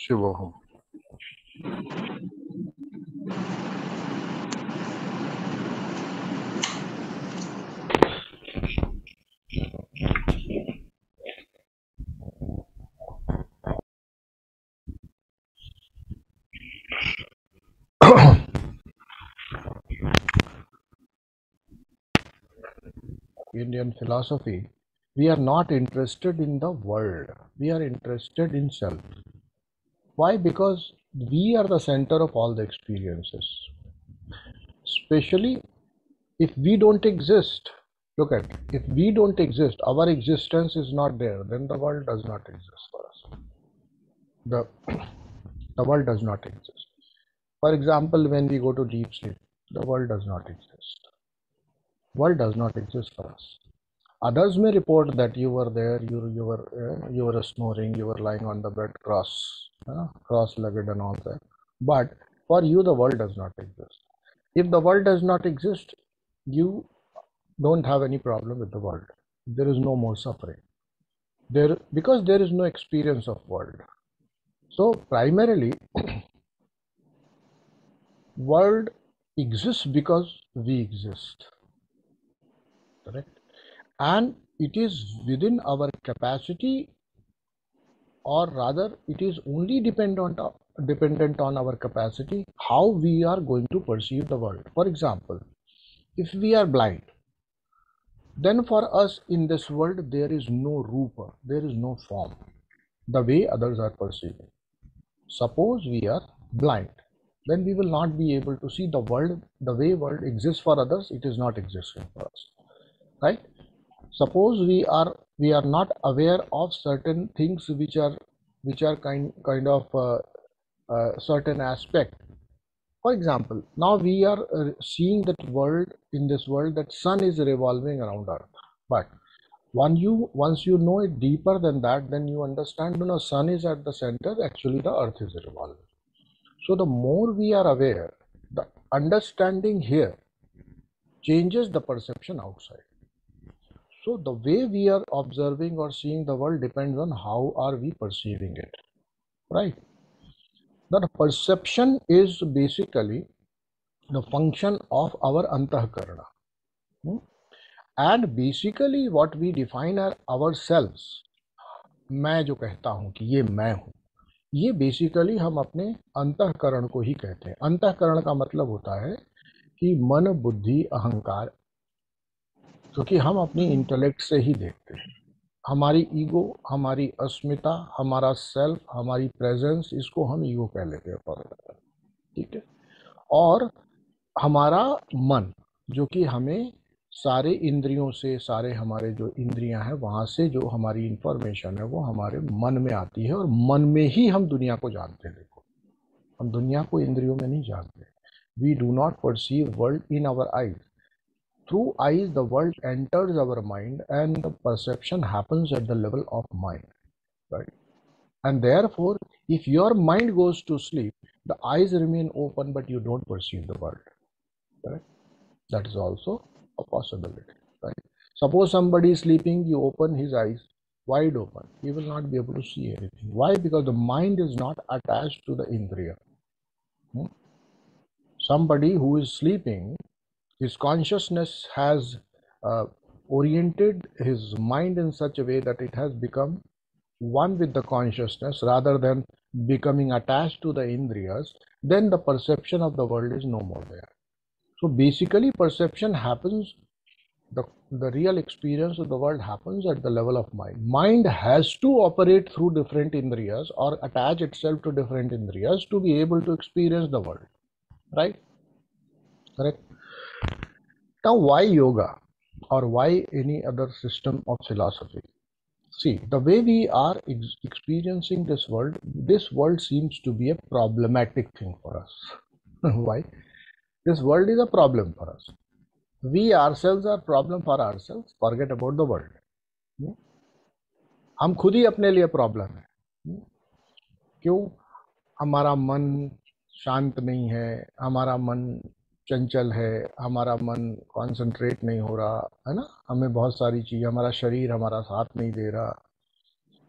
शिवोहम। Indian philosophy, we are not interested in the world. We are interested in self. Why? Because we are the center of all the experiences. Especially if we don't exist. Look at, if we don't exist, our existence is not there, then the world does not exist for us. The, the world does not exist. For example, when we go to deep sleep, the world does not exist. World does not exist for us. Others may report that you were there, you were snoring, you were lying on the bed cross-legged and all that. But for you, the world does not exist. If the world does not exist, you don't have any problem with the world. There is no more suffering. Because there is no experience of world. So primarily, world exists because we exist. Correct? And it is within our capacity, or rather it is only dependent on our capacity how we are going to perceive the world. For example, if we are blind, then for us in this world there is no rupa, there is no form, the way others are perceiving. Suppose we are blind, then we will not be able to see the world the way world exists for others. It is not existing for us, right? Suppose we are not aware of certain things which are kind of certain aspect. For example, now we are seeing that world in this world that sun is revolving around earth. But once you know it deeper than that, then you understand, sun is at the center, actually the earth is revolving. So the more we are aware, the understanding here changes the perception outside. So the way we are observing or seeing the world depends on how are we perceiving it, right? Now the perception is basically the function of our antahkarana. And basically what we define are ourselves. मैं जो कहता हूँ कि ये मैं हूँ, ये basically हम अपने अंतःकरण को ही कहते हैं. अंतःकरण का मतलब होता है कि मन, बुद्धि, अहंकार, जो कि हम अपनी इंटेलेक्ट से ही देखते हैं. हमारी ईगो, हमारी अस्मिता, हमारा सेल्फ, हमारी प्रेजेंस, इसको हम ईगो कह लेते हैं फॉर एग्जाम्पल. ठीक है. और हमारा मन, जो कि हमें सारे इंद्रियों से, सारे हमारे जो इंद्रियां हैं वहाँ से जो हमारी इंफॉर्मेशन है वो हमारे मन में आती है, और मन में ही हम दुनिया को जानते हैं. देखो, हम दुनिया को इंद्रियों में नहीं जानते. We do not perceive world in our eyes. Through eyes, the world enters our mind, and the perception happens at the level of mind, right? And therefore, if your mind goes to sleep, the eyes remain open, but you don't perceive the world, right? That is also a possibility, right? Suppose somebody is sleeping, you open his eyes wide open, he will not be able to see anything. Why? Because the mind is not attached to the indriya. Somebody who is sleeping, his consciousness has oriented his mind in such a way that it has become one with the consciousness rather than becoming attached to the indriyas. Then the perception of the world is no more there. So basically perception happens, the real experience of the world happens at the level of mind. Mind has to operate through different indriyas or attach itself to different indriyas to be able to experience the world, right? Correct. Now, why yoga or why any other system of philosophy? See, the way we are experiencing this world seems to be a problematic thing for us. Why? This world is a problem for us. We ourselves are problem for ourselves. Forget about the world. हम खुद ही अपने लिए problem है. क्यों? हमारा मन शांत नहीं है, हमारा मन चंचल है, हमारा मन कॉन्सेंट्रेट नहीं हो रहा है ना. हमें बहुत सारी चीज़, हमारा शरीर हमारा साथ नहीं दे रहा.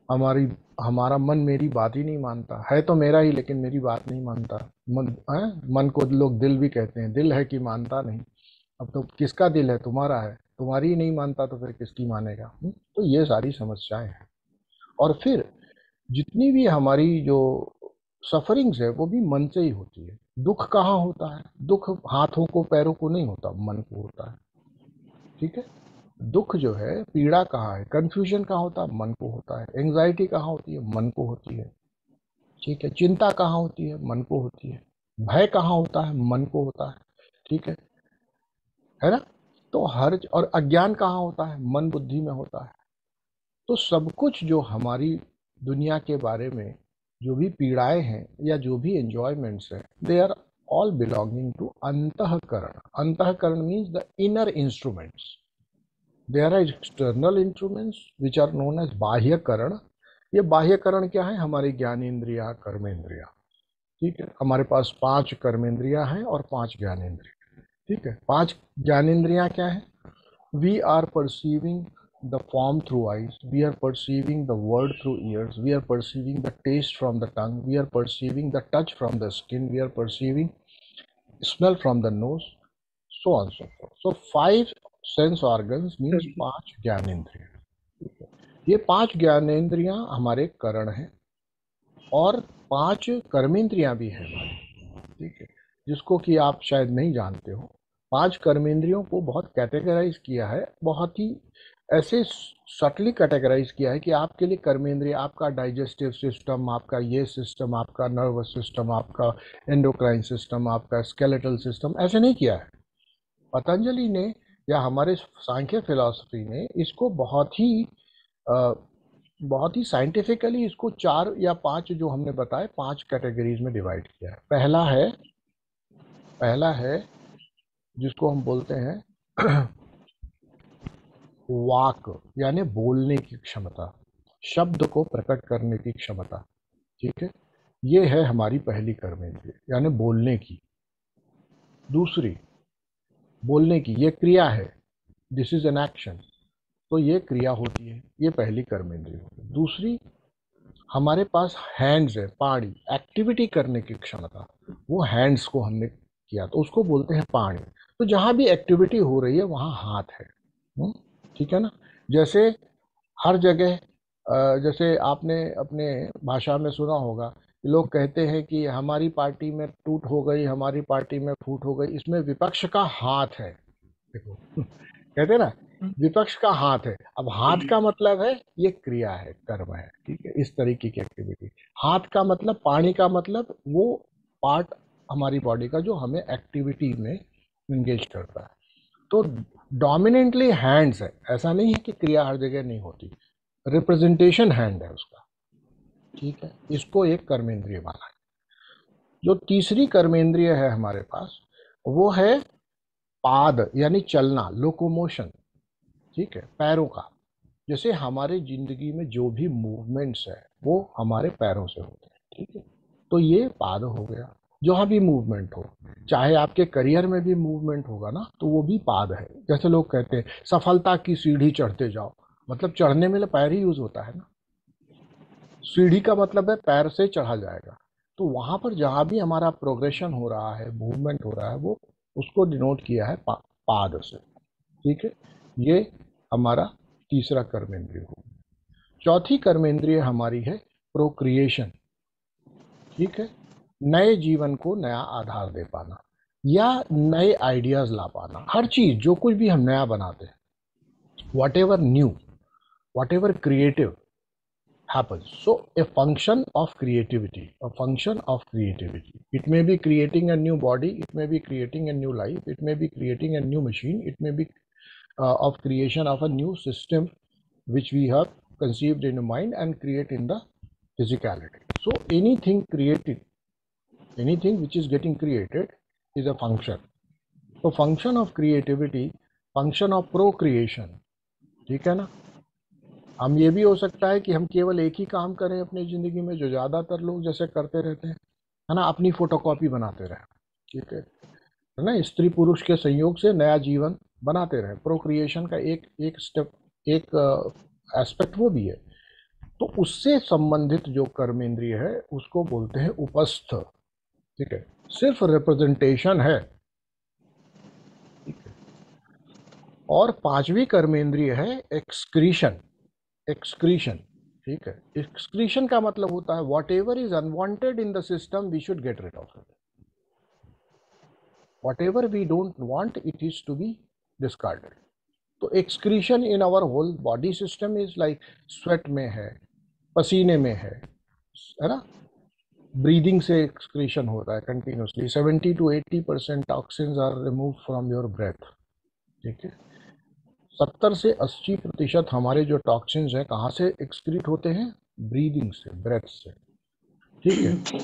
हमारी हमारा मन मेरी बात ही नहीं मानता है, तो मेरा ही लेकिन मेरी बात नहीं मानता। मन है, मन को लोग दिल भी कहते हैं, दिल है कि मानता नहीं। अब तो किसका दिल है? तुम्हारा है, तुम्हारी ही नहीं मानता तो फिर किसकी मानेगा? तो ये सारी समस्याएं हैं। और फिर जितनी भी हमारी जो सफरिंग्स है वो भी मन से ही होती है। दुख कहाँ होता है? दुख हाथों को पैरों को नहीं होता, मन को होता है। ठीक है। दुख जो है, पीड़ा कहाँ है, कंफ्यूजन कहाँ होता है? मन को होता है। एंजाइटी कहाँ होती है? मन को होती है। ठीक है। चिंता कहाँ होती है? मन को होती है। भय कहाँ होता है? मन को होता है। ठीक है ना? तो हर और अज्ञान कहाँ होता है? मन बुद्धि में होता है। तो सब कुछ जो हमारी दुनिया के बारे में जो भी पीड़ाएं हैं या जो भी एंजॉयमेंट्स हैं, they are all belonging to antahkarana. Antahkarana means the inner instruments. There are external instruments which are known as bahyakarana. ये बाह्यकरण क्या है? हमारी ज्ञानेन्द्रिया, कर्मेंद्रिया। ठीक है। हमारे पास 5 कर्मेंद्रिया हैं और 5 ज्ञानेन्द्रिया। ठीक है। 5 ज्ञानेन्द्रियां क्या है? We are perceiving the form through eyes, we are perceiving the word through ears, we are perceiving the taste from the tongue, we are perceiving the touch from the skin, we are perceiving smell from the nose, so on so forth. So 5 sense organs means 5 ज्ञानेन्द्रिय। ये 5 ज्ञानेन्द्रियां हमारे करण हैं और 5 कर्मेंद्रियां भी हैं हमारी। ठीक है। जिसको कि आप शायद नहीं जानते हो। 5 कर्मेंद्रियों को बहुत कैटेगराइज किया है, बहुत ही ऐसे सटली कैटेगराइज किया है कि आपके लिए कर्मेंद्रिय, आपका डाइजेस्टिव सिस्टम, आपका ये सिस्टम, आपका नर्वस सिस्टम, आपका एंडोक्राइन सिस्टम, आपका स्केलेटल सिस्टम, ऐसे नहीं किया है। पतंजलि ने या हमारे सांख्य फिलॉसफी ने इसको बहुत ही साइंटिफिकली इसको 4 या 5 जो हमने बताए 5 कैटेगरीज में डिवाइड किया है। पहला है जिसको हम बोलते हैं वाक, यानी बोलने की क्षमता, शब्द को प्रकट करने की क्षमता। ठीक है। ये है हमारी पहली कर्मेंद्रिय, यानी बोलने की। दूसरी, बोलने की ये क्रिया है, दिस इज एन एक्शन, तो ये क्रिया होती है, ये पहली कर्मेंद्रिय होती है। दूसरी, हमारे पास हैंड्स है, पाणी, एक्टिविटी करने की क्षमता, वो हैंड्स को हमने किया तो उसको बोलते हैं पाणी। तो जहां भी एक्टिविटी हो रही है वहां हाथ है। ठीक है ना? जैसे हर जगह जैसे आपने अपने भाषा में सुना होगा, लोग कहते हैं कि हमारी पार्टी में टूट हो गई, हमारी पार्टी में फूट हो गई, इसमें विपक्ष का हाथ है। देखो कहते हैं ना, विपक्ष का हाथ है। अब हाथ का मतलब है ये क्रिया है, कर्म है। ठीक है। इस तरीके की एक्टिविटी। हाथ का मतलब, पानी का मतलब वो पार्ट हमारी बॉडी का जो हमें एक्टिविटी में इंगेज करता है। तो डोमिनेंटली हैंड्स है, ऐसा नहीं है कि क्रिया हर जगह नहीं होती, रिप्रेजेंटेशन हैंड है उसका। ठीक है। इसको एक कर्मेंद्रिय माना है। जो तीसरी कर्मेंद्रिय है हमारे पास, वो है पाद, यानी चलना, लोकोमोशन। ठीक है। पैरों का। जैसे हमारे जिंदगी में जो भी मूवमेंट्स है वो हमारे पैरों से होते हैं। ठीक है। तो ये पाद हो गया। जहाँ भी मूवमेंट हो, चाहे आपके करियर में भी मूवमेंट होगा ना, तो वो भी पाद है। जैसे लोग कहते हैं सफलता की सीढ़ी चढ़ते जाओ, मतलब चढ़ने में पैर ही यूज होता है ना। सीढ़ी का मतलब है पैर से चढ़ा जाएगा। तो वहां पर जहां भी हमारा प्रोग्रेशन हो रहा है, मूवमेंट हो रहा है, वो उसको डिनोट किया है पाद से। ठीक है। ये हमारा तीसरा कर्मेंद्रिय हो। चौथी कर्मेंद्रिय हमारी है प्रोक्रिएशन। ठीक है। नए जीवन को नया आधार दे पाना या नए आइडियाज ला पाना। हर चीज जो कुछ भी हम नया बनाते हैं, what ever new, what ever creative happens. So a function of creativity, a function of creativity. It may be creating a new body, it may be creating a new life, it may be creating a new machine, it may be of creation of a new system which we have conceived in the mind and create in the physicality. So anything created, anything which is getting created is a function. So function of creativity, function of procreation. ठीक है ना? हम ये भी हो सकता है कि हम केवल एक ही काम करें अपनी जिंदगी में, जो ज्यादातर लोग जैसे करते रहते हैं, है ना, अपनी फोटोकॉपी बनाते रहे। ठीक है ना? स्त्री पुरुष के संयोग से नया जीवन बनाते रहे। प्रोक्रिएशन का एक एक स्टेप, एक एस्पेक्ट वो भी है। तो उससे संबंधित जो कर्मेंद्रिय है उसको बोलते हैं उपस्थ। ठीक है, सिर्फ रिप्रेजेंटेशन है। ठीक है। और पांचवी कर्मेंद्रिय है एक्सक्रीशन। एक्सक्रीशन, ठीक है, एक्सक्रीशन का मतलब होता है whatever is unwanted in the system we should get rid of it. Whatever we don't want it is to be discarded. तो excretion in our whole body system is like sweat में है, पसीने में है ना, breathing से excretion होता है continuously. 70 to 80% toxins are remove from your breath. ठीक है, 70 से 80% हमारे जो टॉक्सिन्स हैं कहाँ से एक्सक्रीट होते हैं? ब्रीदिंग से, ब्रेथ से। ठीक है,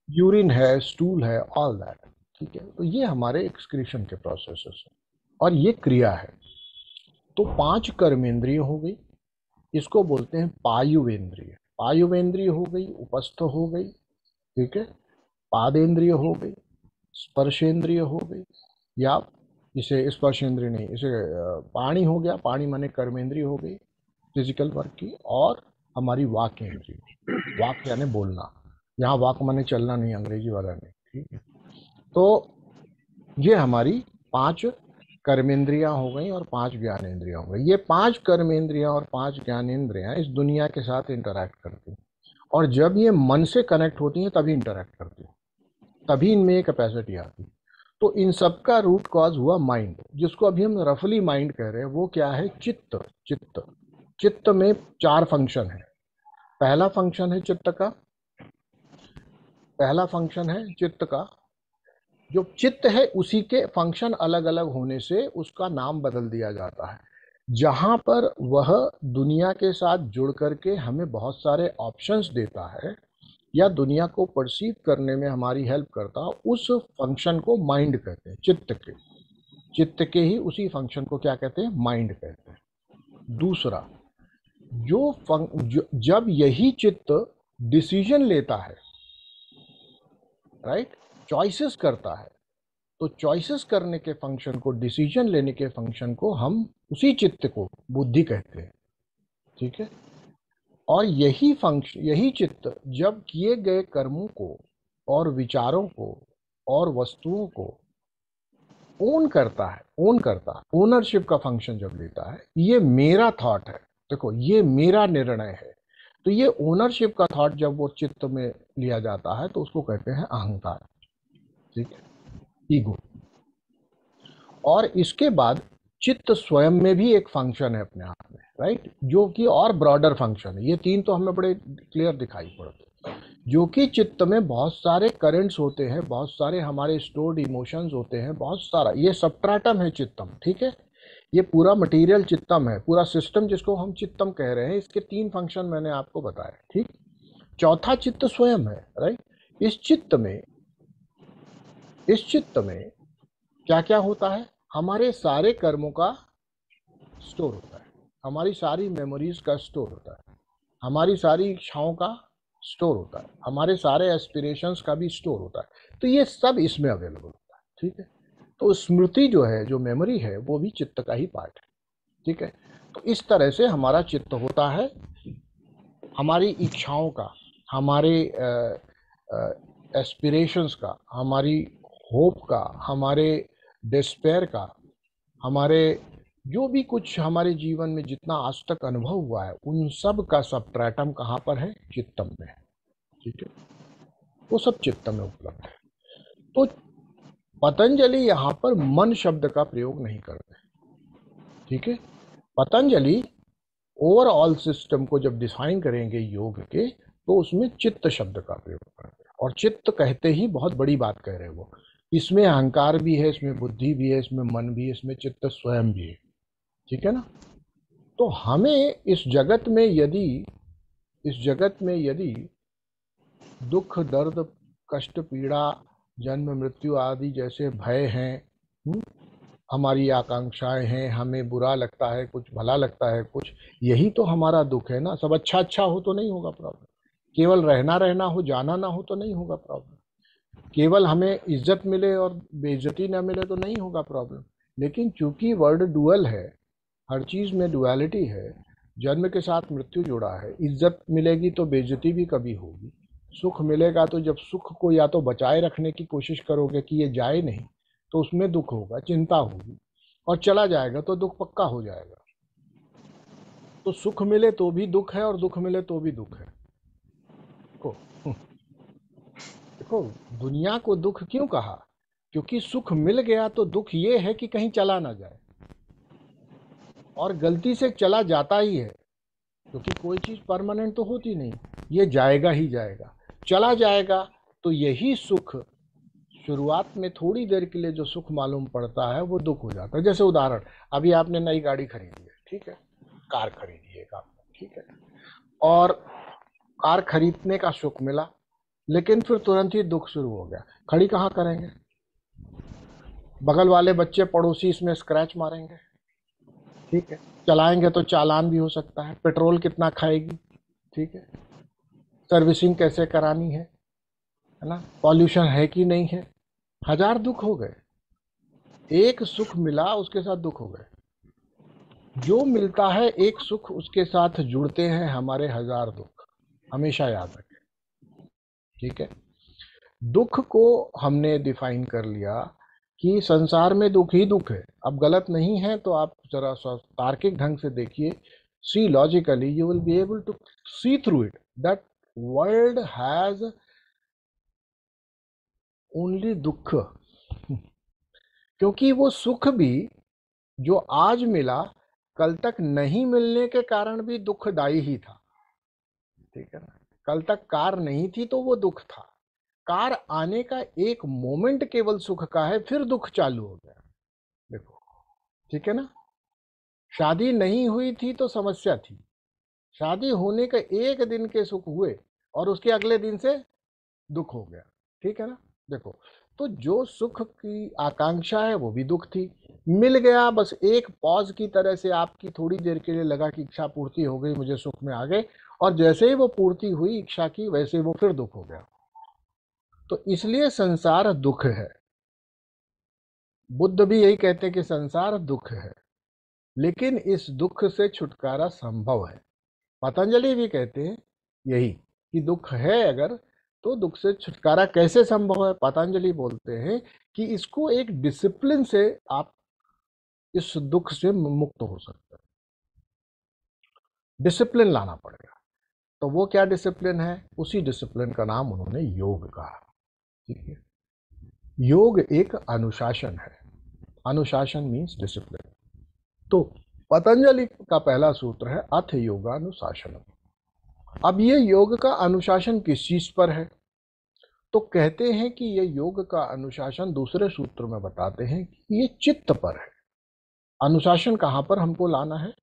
यूरिन है, स्टूल है, ऑल दैट। ठीक है, तो ये हमारे एक्सक्रीशन के प्रोसेसेस हैं और ये क्रिया है। तो 5 कर्मेंद्रिय हो गई, इसको बोलते हैं पायुवेंद्रिय। पायुवेंद्रिय हो गई, उपस्थ हो गई, ठीक है, पादेंद्रिय हो गई, स्पर्शेंद्रिय हो गई, या इसे स्पर्शेंद्रिय नहीं, इसे पाणी हो गया, पाणी माने कर्मेंद्रिय हो गई फिजिकल वर्क की, और हमारी वाक इंद्रिय, वाक यानी बोलना, यहाँ वाक माने चलना नहीं, अंग्रेजी वाला नहीं। ठीक है, तो ये हमारी 5 कर्मेंद्रियां हो गई और 5 ज्ञानेंद्रियां हो गई। ये 5 कर्मेंद्रियां और 5 ज्ञानेंद्रियां इस दुनिया के साथ इंटरैक्ट करती हैं, और जब ये मन से कनेक्ट होती हैं तभी इंटरैक्ट करती हैं, तभी इनमें ये कैपेसिटी आती है। तो इन सब का रूट कॉज हुआ माइंड, जिसको अभी हम रफली माइंड कह रहे हैं। वो क्या है? चित्त। चित्त, चित्त में 4 फंक्शन है। पहला फंक्शन है चित्त का, पहला फंक्शन है चित्त का, जो चित्त है उसी के फंक्शन अलग अलग होने से उसका नाम बदल दिया जाता है। जहां पर वह दुनिया के साथ जुड़ करके हमें बहुत सारे ऑप्शंस देता है या दुनिया को परसीव करने में हमारी हेल्प करता है, उस फंक्शन को माइंड कहते हैं। चित्त के ही उसी फंक्शन को क्या कहते हैं? माइंड कहते हैं। दूसरा, जब यही चित्त डिसीजन लेता है, राइट, चॉइसेस करता है, तो चॉइसेस करने के फंक्शन को, डिसीजन लेने के फंक्शन को हम उसी चित्त को बुद्धि कहते हैं। ठीक है, और यही फंक्शन, यही चित्त जब किए गए कर्मों को और विचारों को और वस्तुओं को ओन करता है, ओनरशिप का फंक्शन जब लेता है, ये मेरा थॉट है, देखो ये मेरा निर्णय है, तो ये ओनरशिप का थॉट जब वो चित्त में लिया जाता है तो उसको कहते हैं अहंकार। ठीक है, ईगो। और इसके बाद चित्त स्वयं में भी एक फंक्शन है अपने आप में, राइट, जो कि और ब्रॉडर फंक्शन है। ये 3 तो हमें बड़े क्लियर दिखाई पड़ते हैं, जो कि चित्त में बहुत सारे करेंट्स होते हैं, बहुत सारे हमारे स्टोर्ड इमोशंस होते हैं, बहुत सारा, ये सबट्राटम है चित्तम। ठीक है, ये पूरा मटेरियल चित्तम है, पूरा सिस्टम जिसको हम चित्तम कह रहे हैं, इसके 3 फंक्शन मैंने आपको बताया। ठीक, चौथा चित्त स्वयं है, राइट। इस चित्त में क्या क्या होता है? हमारे सारे कर्मों का स्टोर होता है, हमारी सारी मेमोरीज का स्टोर होता है, हमारी सारी इच्छाओं का स्टोर होता है, हमारे सारे एस्पिरेशंस का भी स्टोर होता है। तो ये सब इसमें अवेलेबल होता है। ठीक है, तो स्मृति जो है, जो मेमोरी है, वो भी चित्त का ही पार्ट है। ठीक है, तो इस तरह से हमारा चित्त होता है हमारी इच्छाओं का, हमारे एस्पिरेशंस का, हमारी होप का, हमारे डिस्पेयर का, हमारे जो भी कुछ हमारे जीवन में जितना आज तक अनुभव हुआ है, उन सब का सबट्रैटम कहाँ पर है? चित्तम में है। ठीक है, वो सब चित्त में उपलब्ध है। तो पतंजलि यहाँ पर मन शब्द का प्रयोग नहीं करते। ठीक है, पतंजलि ओवरऑल सिस्टम को जब डिफाइन करेंगे योग के, तो उसमें चित्त शब्द का प्रयोग करते हैं। और चित्त कहते ही बहुत बड़ी बात कह रहे हैं वो, इसमें अहंकार भी है, इसमें बुद्धि भी है, इसमें मन भी है, इसमें चित्त स्वयं भी है। ठीक है ना? तो हमें इस जगत में यदि दुख, दर्द, कष्ट, पीड़ा, जन्म, मृत्यु आदि जैसे भय हैं, हमारी आकांक्षाएं हैं, हमें बुरा लगता है, कुछ भला लगता है, कुछ, यही तो हमारा दुख है ना। सब अच्छा अच्छा हो तो नहीं होगा प्रॉब्लम, केवल रहना रहना हो, जाना ना हो तो नहीं होगा प्रॉब्लम, केवल हमें इज्जत मिले और बेइज्जती ना मिले तो नहीं होगा प्रॉब्लम। लेकिन चूंकि वर्ड डुअल है, हर चीज में डुअलिटी है, जन्म के साथ मृत्यु जुड़ा है। इज्जत मिलेगी तो बेइज्जती भी कभी होगी। सुख मिलेगा तो जब सुख को या तो बचाए रखने की कोशिश करोगे कि ये जाए नहीं, तो उसमें दुख होगा, चिंता होगी, और चला जाएगा तो दुख पक्का हो जाएगा। तो सुख मिले तो भी दुख है और दुख मिले तो भी दुख है। देखो, देखो, दुनिया को दुख क्यों कहा? क्योंकि सुख मिल गया तो दुख ये है कि कहीं चला ना जाए, और गलती से चला जाता ही है, क्योंकि कोई चीज परमानेंट तो होती नहीं, ये जाएगा ही जाएगा। चला जाएगा तो यही सुख, शुरुआत में थोड़ी देर के लिए जो सुख मालूम पड़ता है वो दुख हो जाता है। जैसे उदाहरण, अभी आपने नई गाड़ी खरीदी है, ठीक है, कार खरीदी है एक आपने, ठीक है, और कार खरीदने का सुख मिला, लेकिन फिर तुरंत ही दुख शुरू हो गया। खड़ी कहाँ करेंगे? बगल वाले बच्चे पड़ोसी इसमें स्क्रैच मारेंगे, ठीक है, चलाएंगे तो चालान भी हो सकता है, पेट्रोल कितना खाएगी, ठीक है, सर्विसिंग कैसे करानी है ना, पॉल्यूशन है कि नहीं है, हजार दुख हो गए। एक सुख मिला उसके साथ दुख हो गए। जो मिलता है एक सुख, उसके साथ जुड़ते हैं हमारे हजार दुख, हमेशा याद रखें, ठीक है। दुख को हमने डिफाइन कर लिया कि संसार में दुख ही दुख है। अब गलत नहीं है तो आप जरा सा तार्किक ढंग से देखिए, see logically you will be able to see through it that world has only dukh. क्योंकि वो सुख भी जो आज मिला, कल तक नहीं मिलने के कारण भी दुखदाई ही था, ठीक है ना। कल तक कार नहीं थी तो वो दुख था, कार आने का एक मोमेंट केवल सुख का है, फिर दुख चालू हो गया। देखो, ठीक है ना। शादी नहीं हुई थी तो समस्या थी, शादी होने के एक दिन के सुख हुए और उसके अगले दिन से दुख हो गया, ठीक है ना। देखो, तो जो सुख की आकांक्षा है वो भी दुख थी, मिल गया, बस एक पॉज की तरह से आपकी थोड़ी देर के लिए लगा कि इच्छा पूर्ति हो गई, मुझे सुख में आ गए, और जैसे ही वो पूर्ति हुई इच्छा की, वैसे ही वो फिर दुख हो गया। तो इसलिए संसार दुख है। बुद्ध भी यही कहते हैं कि संसार दुख है, लेकिन इस दुख से छुटकारा संभव है। पतंजलि भी कहते हैं यही, कि दुख है अगर, तो दुख से छुटकारा कैसे संभव है? पतंजलि बोलते हैं कि इसको एक डिसिप्लिन से आप इस दुख से मुक्त हो सकते हैं। डिसिप्लिन लाना पड़ेगा। तो वो क्या डिसिप्लिन है? उसी डिसिप्लिन का नाम उन्होंने योग कहा, ठीक है। योग एक अनुशासन है। अनुशासन मीन्स डिसिप्लिन। तो पतंजलि का पहला सूत्र है अथ योगानुशासनम। अब ये योग का अनुशासन किस चीज पर है? तो कहते हैं कि ये योग का अनुशासन दूसरे सूत्र में बताते हैं कि ये चित्त पर है। अनुशासन कहां पर हमको लाना है?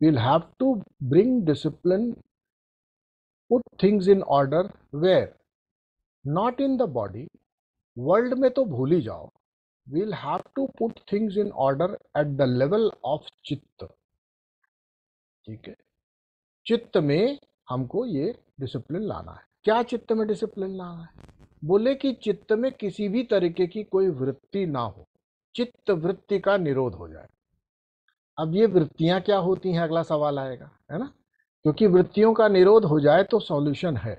we'll have to bring discipline, put things in order, where? not in the body, world में तो भूल ही जाओ, we'll have to put things in order at the level of चित्त, ठीक है। चित्त में हमको ये डिसिप्लिन लाना है। क्या चित्त में डिसिप्लिन लाना है? बोले कि चित्त में किसी भी तरीके की कोई वृत्ति ना हो, चित्त वृत्ति का निरोध हो जाए। अब ये वृत्तियां क्या होती हैं, अगला सवाल आएगा, है ना। क्योंकि वृत्तियों का निरोध हो जाए तो सॉल्यूशन है,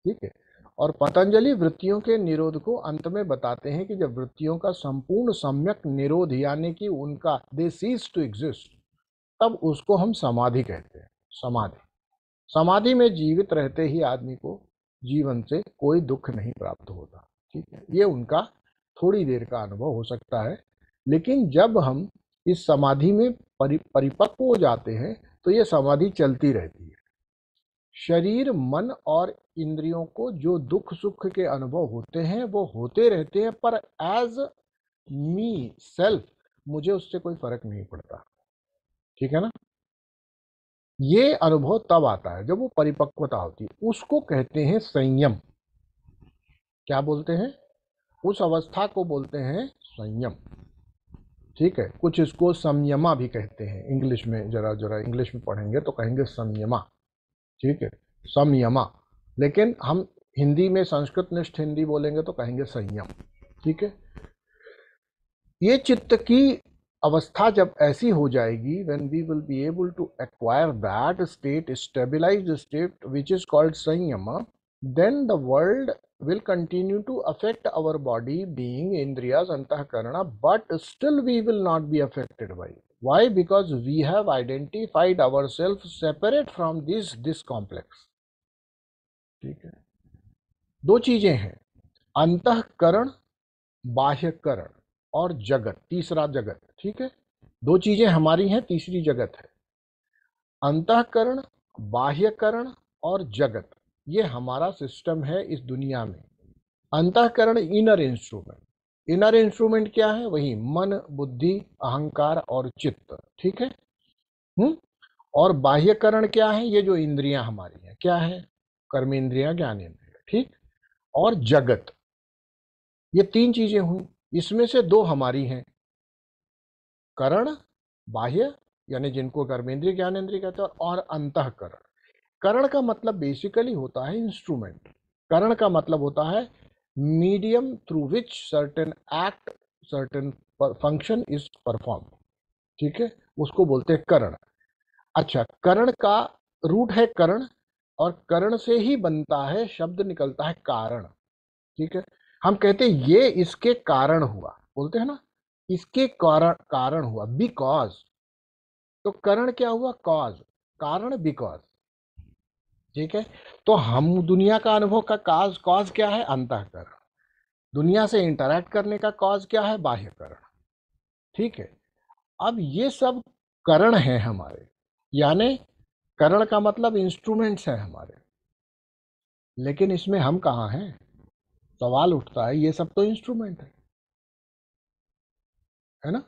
ठीक है। और पतंजलि वृत्तियों के निरोध को अंत में बताते हैं कि जब वृत्तियों का संपूर्ण सम्यक निरोध, यानी कि उनका दे सीज टू एग्जिस्ट, तब उसको हम समाधि कहते हैं। समाधि, समाधि में जीवित रहते ही आदमी को जीवन से कोई दुख नहीं प्राप्त होता, ठीक है। ये उनका थोड़ी देर का अनुभव हो सकता है, लेकिन जब हम इस समाधि में परिपक्व हो जाते हैं तो ये समाधि चलती रहती है। शरीर, मन और इंद्रियों को जो दुख सुख के अनुभव होते हैं वो होते रहते हैं, पर एज मी सेल्फ मुझे उससे कोई फर्क नहीं पड़ता, ठीक है ना। ये अनुभव तब आता है जब वो परिपक्वता होती है, उसको कहते हैं संयम। क्या बोलते हैं? उस अवस्था को बोलते हैं संयम, ठीक है। कुछ इसको संयमा भी कहते हैं इंग्लिश में, जरा जरा इंग्लिश में पढ़ेंगे तो कहेंगे संयमा, ठीक है, संयमा। लेकिन हम हिंदी में संस्कृत निष्ठ हिंदी बोलेंगे तो कहेंगे संयम, ठीक है। ये चित्त की अवस्था जब ऐसी हो जाएगी, when we will be able to acquire that state, stabilized state which is called संयम, then the world will continue to affect our body, being, indriyas, antahkarana, but still we will not be affected by it. Why? Because we have identified ourselves separate from this complex. ठीक है, दो चीजें हैं, अंतःकरण, बाह्यकरण और जगत, तीसरा जगत। ठीक है, दो चीजें हमारी हैं, तीसरी जगत है। अंतःकरण, बाह्यकरण और जगत, ये हमारा सिस्टम है इस दुनिया में। अंतःकरण इनर इंस्ट्रूमेंट, इनर इंस्ट्रूमेंट क्या है? वही मन, बुद्धि, अहंकार और चित्त। ठीक है। और बाह्यकरण क्या है? ये जो इंद्रियां हमारी हैं, क्या है? कर्मेंद्रियां, ज्ञानेंद्रियां। ठीक। और जगत, ये तीन चीजें हुई, इसमें से दो हमारी हैं, करण, बाह्य यानी जिनको कर्मेंद्रिय ज्ञानेंद्रिय कहते हैं, और अंतःकरण। करण का मतलब बेसिकली होता है इंस्ट्रूमेंट। करण का मतलब होता है medium through which certain act, certain function is perform. ठीक है, उसको बोलते हैं करण। अच्छा, करण का रूट है करण, और करण से ही बनता है, शब्द निकलता है कारण। ठीक है, हम कहते हैं ये इसके कारण हुआ, बोलते हैं ना, इसके कारण कारण हुआ, बिकॉज। तो करण क्या हुआ? कॉज, कारण, बिकॉज। ठीक है, तो हम दुनिया का अनुभव का कॉज, कॉज क्या है? अंतःकरण। दुनिया से इंटरैक्ट करने का कॉज क्या है? बाह्यकरण। ठीक है, अब ये सब करण हैं हमारे, यानी करण का मतलब इंस्ट्रूमेंट्स हैं हमारे। लेकिन इसमें हम कहाँ हैं? सवाल उठता है, ये सब तो इंस्ट्रूमेंट है ना?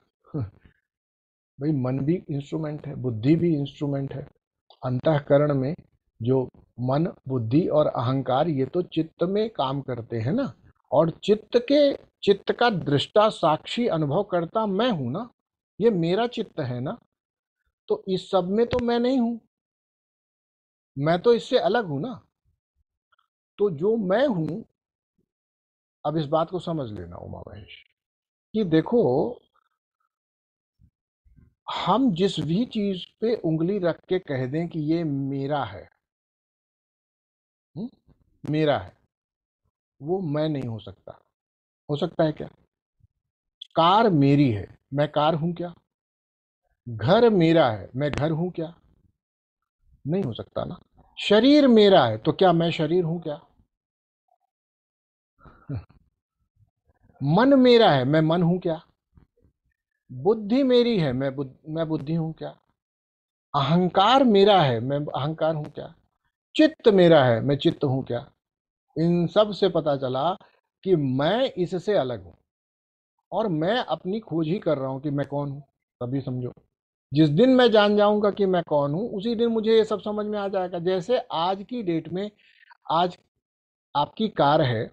भाई, मन भी इंस्ट्रूमेंट है, बुद्धि भी इंस्ट्रूमेंट है। अंतःकरण में जो मन, बुद्धि और अहंकार, ये तो चित्त में काम करते हैं ना, और चित्त का दृष्टा, साक्षी, अनुभव करता मैं हूं ना, ये मेरा चित्त है ना। तो इस सब में तो मैं नहीं हूं, मैं तो इससे अलग हूं ना। तो जो मैं हूं, अब इस बात को समझ लेना उमा महेश, कि देखो, हम जिस भी चीज पे उंगली रख के कह दें कि ये मेरा है, मेरा है, वो मैं नहीं हो सकता। हो सकता है क्या? कार मेरी है, मैं कार हूं क्या? घर मेरा है, मैं घर हूं क्या? नहीं हो सकता ना। शरीर मेरा है, तो क्या मैं शरीर हूं क्या? मन मेरा है, मैं मन हूं क्या? बुद्धि मेरी है, मैं बुद्धि हूं क्या? अहंकार मेरा है, मैं अहंकार हूं क्या? चित्त मेरा है, मैं चित्त हूं क्या? इन सब से पता चला कि मैं इससे अलग हूं, और मैं अपनी खोज ही कर रहा हूं कि मैं कौन हूं। तभी समझो, जिस दिन मैं जान जाऊंगा कि मैं कौन हूं, उसी दिन मुझे ये सब समझ में आ जाएगा। जैसे आज की डेट में, आज आपकी कार है,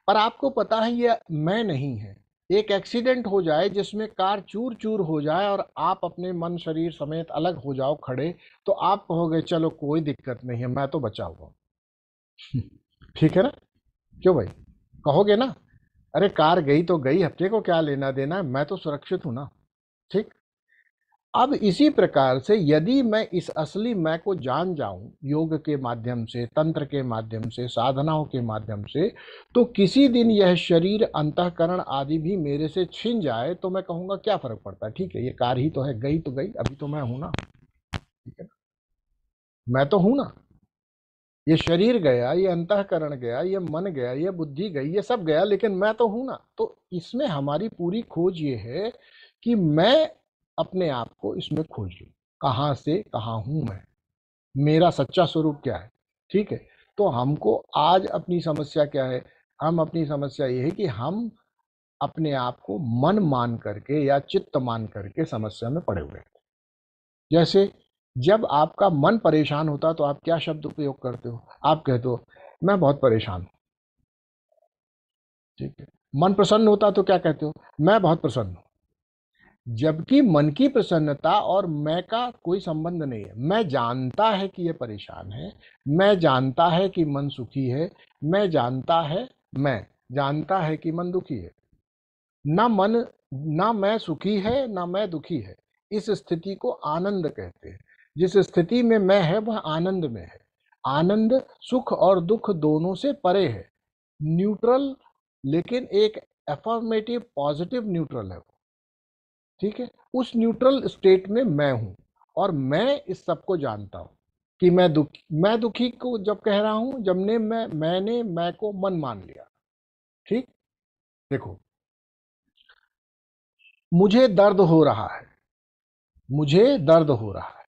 पर आपको पता है ये मैं नहीं है। एक एक्सीडेंट हो जाए जिसमें कार चूर चूर हो जाए और आप अपने मन, शरीर समेत अलग हो जाओ खड़े, तो आप कहोगे चलो कोई दिक्कत नहीं है, मैं तो बचा हुआ हूं। ठीक है ना? क्यों भाई, कहोगे ना? अरे कार गई तो गई, हफ्ते को क्या लेना देना है, मैं तो सुरक्षित हूं ना। ठीक। अब इसी प्रकार से यदि मैं इस असली मैं को जान जाऊं, योग के माध्यम से, तंत्र के माध्यम से, साधनाओं के माध्यम से, तो किसी दिन यह शरीर, अंतःकरण आदि भी मेरे से छिन जाए, तो मैं कहूंगा क्या फर्क पड़ता है, ठीक है, ये कार ही तो है, गई तो गई, अभी तो मैं हूं ना। ठीक है ना? मैं तो हूं ना। ये शरीर गया, ये अंतःकरण गया, ये मन गया, ये बुद्धि गई, ये सब गया, लेकिन मैं तो हूं ना। तो इसमें हमारी पूरी खोज ये है कि मैं अपने आप को इसमें खोज लूं, कहाँ से कहाँ हूं मैं, मेरा सच्चा स्वरूप क्या है। ठीक है, तो हमको आज अपनी समस्या क्या है? हम अपनी समस्या ये है कि हम अपने आप को मन मान करके या चित्त मान करके समस्या में पड़े हुए हैं। जैसे जब आपका मन परेशान होता तो आप क्या शब्द उपयोग करते हो? आप कहते हो मैं बहुत परेशान हूं। ठीक है, मन प्रसन्न होता तो क्या कहते हो? मैं बहुत प्रसन्न हूं। जबकि मन की प्रसन्नता और मैं का कोई संबंध नहीं है। मैं जानता है कि ये परेशान है, मैं जानता है कि मन सुखी है, मैं जानता है कि मन दुखी है। ना मन ना मैं सुखी है ना मैं दुखी है, इस स्थिति को आनंद कहते हैं। जिस स्थिति में मैं है वह आनंद में है। आनंद सुख और दुख दोनों से परे है, न्यूट्रल, लेकिन एक अफर्मेटिव पॉजिटिव न्यूट्रल है वो। ठीक है, उस न्यूट्रल स्टेट में मैं हूं, और मैं इस सब को जानता हूं कि मैं दुखी को जब कह रहा हूं, जब ने मैंने मैं को मन मान लिया। ठीक, देखो, मुझे दर्द हो रहा है, मुझे दर्द हो रहा है,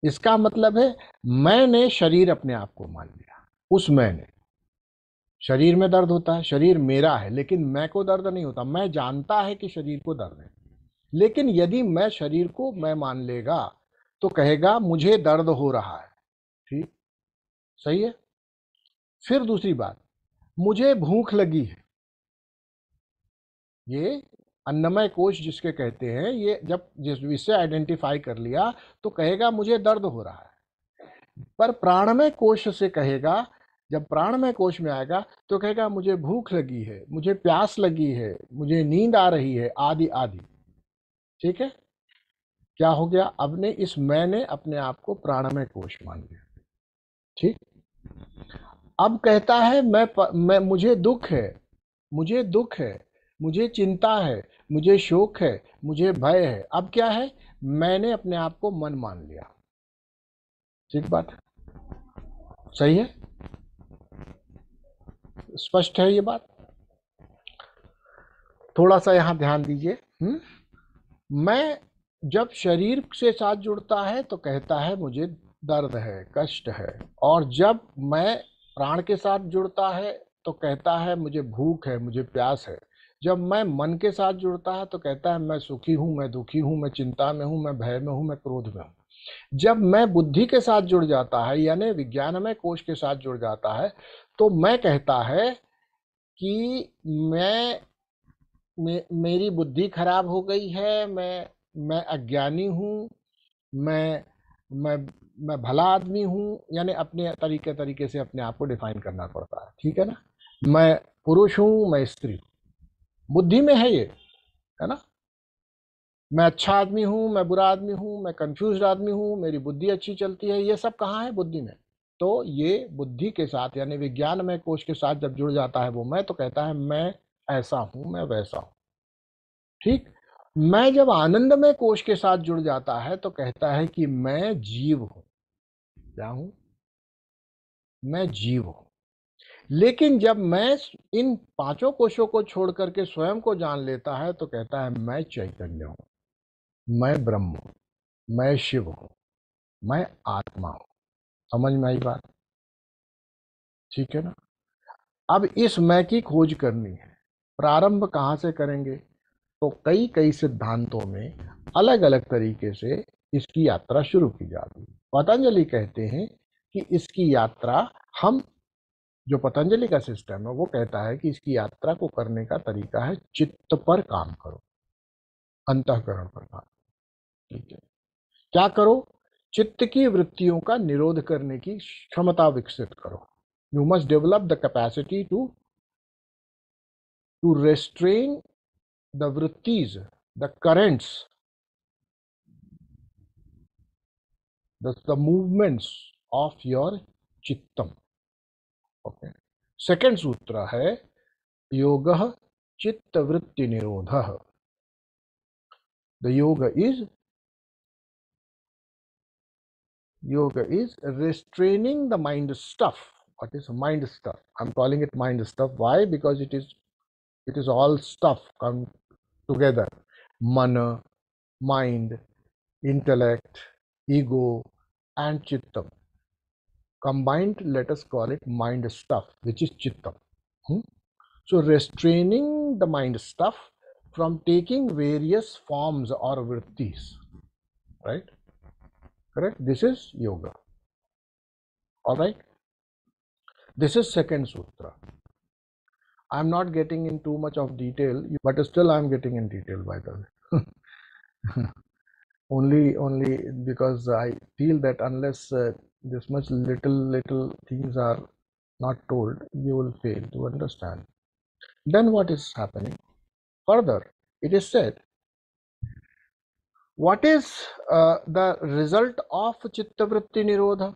इसका मतलब है मैंने शरीर अपने आप को मान लिया। उस मैंने, शरीर में दर्द होता है, शरीर मेरा है, लेकिन मैं को दर्द नहीं होता। मैं जानता है कि शरीर को दर्द है, लेकिन यदि मैं शरीर को मैं मान लेगा तो कहेगा मुझे दर्द हो रहा है। ठीक, सही है। फिर दूसरी बात, मुझे भूख लगी है, ये अन्नमय कोश जिसके कहते हैं, ये जब जिस इससे आइडेंटिफाई कर लिया तो कहेगा मुझे दर्द हो रहा है। पर प्राणमय कोश से कहेगा, जब प्राणमय कोश में आएगा तो कहेगा मुझे भूख लगी है, मुझे प्यास लगी है, मुझे नींद आ रही है, आदि आदि। ठीक है, क्या हो गया, अब ने इस मैंने अपने आप को प्राणमय कोश मान लिया। ठीक, अब कहता है मैं मुझे दुख है, मुझे दुख है, मुझे चिंता है, मुझे शोक है, मुझे भय है। अब क्या है, मैंने अपने आप को मन मान लिया। ठीक बात है, सही है, स्पष्ट है ये बात। थोड़ा सा यहां ध्यान दीजिए। मैं जब शरीर से साथ जुड़ता है तो कहता है मुझे दर्द है, कष्ट है। और जब मैं प्राण के साथ जुड़ता है तो कहता है मुझे भूख है, मुझे प्यास है। जब मैं मन के साथ जुड़ता है तो कहता है मैं सुखी हूं, मैं दुखी हूं, मैं चिंता में हूं, मैं भय में हूं, मैं क्रोध में हूं। जब मैं बुद्धि के साथ जुड़ जाता है, यानी विज्ञानमय कोश के साथ जुड़ जाता है, तो मैं कहता है कि मेरी बुद्धि खराब हो गई है, मैं अज्ञानी हूँ, मैं मैं मैं भला आदमी हूँ। यानी अपने तरीके तरीके से अपने आप को डिफाइन करना पड़ता है। ठीक है ना, मैं पुरुष हूँ, मैं स्त्री हूँ, बुद्धि में है ये, है ना। मैं अच्छा आदमी हूँ, मैं बुरा आदमी हूँ, मैं कंफ्यूज आदमी हूँ, मेरी बुद्धि अच्छी चलती है, ये सब कहाँ है, बुद्धि में। तो ये बुद्धि के साथ यानी विज्ञान में कोश के साथ जब जुड़ जाता है वो मैं, तो कहता है मैं ऐसा हूँ, मैं वैसा हूँ। ठीक, मैं जब आनंदमय कोश के साथ जुड़ जाता है तो कहता है कि मैं जीव हूं। क्या हूं, मैं जीव हूं। लेकिन जब मैं इन पांचों कोशों को छोड़ करके स्वयं को जान लेता है तो कहता है मैं चैतन्य हूं, मैं ब्रह्म हूं, मैं शिव हूं, मैं आत्मा हूं। समझ में आई बात? ठीक है ना। अब इस मैं की खोज करनी है, प्रारंभ कहाँ से करेंगे? तो कई कई सिद्धांतों में अलग अलग तरीके से इसकी यात्रा शुरू की जाती है। पतंजलि कहते हैं कि इसकी यात्रा हम, जो पतंजलि का सिस्टम है वो कहता है कि इसकी यात्रा को करने का तरीका है चित्त पर काम करो, अंतःकरण पर काम। ठीक है, क्या करो? चित्त की वृत्तियों का निरोध करने की क्षमता विकसित करो। You must develop the capacity to restrain the vrittis, the currents, the movements of your chittam. Okay. Second सूत्र है योगः चित्त वृत्ति निरोधः। The yoga is restraining the mind stuff. What is mind stuff? I'm calling it mind stuff. Why? Because it is all stuff come together. Mana, mind, intellect, ego, and chittam. Combined, let us call it mind stuff, which is chittam. Hmm? So restraining the mind stuff from taking various forms or vrittis, right? Correct? This is yoga. All right. This is second sutra. I'm not getting in too much of detail, but still I'm getting in detail, by the way. only because I feel that unless this much little things are not told, you will fail to understand. Then what is happening further? It is said, what is the result of chittavritti nirodha?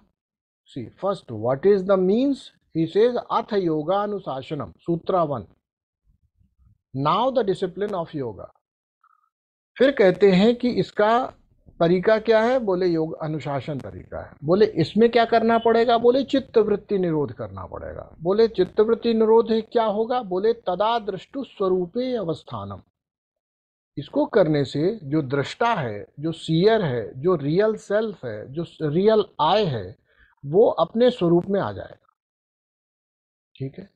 See, first, what is the means? He says, Atha Yoga Anusashanam, Sutra 1. Now the discipline of yoga. फिर कहते हैं कि इसका तरीका क्या है? बोले योग अनुशासन तरीका है। बोले इसमें क्या करना पड़ेगा? बोले चित्तवृत्ति निरोध करना पड़ेगा। बोले चित्तवृत्ति निरोध क्या होगा? बोले तदा दृष्टु स्वरूपे अवस्थानम। इसको करने से जो दृष्टा है, जो सीयर है, जो रियल सेल्फ है, जो रियल आई है, वो अपने स्वरूप में आ जाएगा। ठीक है,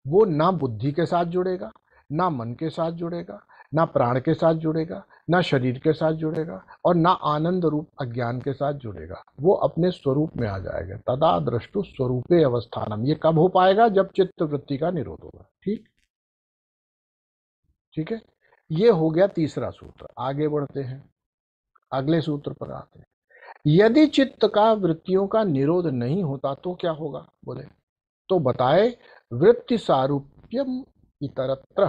वो ना बुद्धि के साथ जुड़ेगा, ना मन के साथ जुड़ेगा, ना प्राण के साथ जुड़ेगा, ना शरीर के साथ जुड़ेगा, और ना आनंद रूप अज्ञान के साथ जुड़ेगा। वो अपने स्वरूप में आ जाएगा। तदा दृष्टु स्वरूपे अवस्थानम। ये कब हो पाएगा? जब चित्त वृत्ति का निरोध होगा। ठीक, ठीक है, ये हो गया तीसरा सूत्र। आगे बढ़ते हैं, अगले सूत्र पर आते हैं। यदि चित्त का वृत्तियों का निरोध नहीं होता तो क्या होगा? बोले तो बताए वृत्ति सारूप्यम इतरत्र।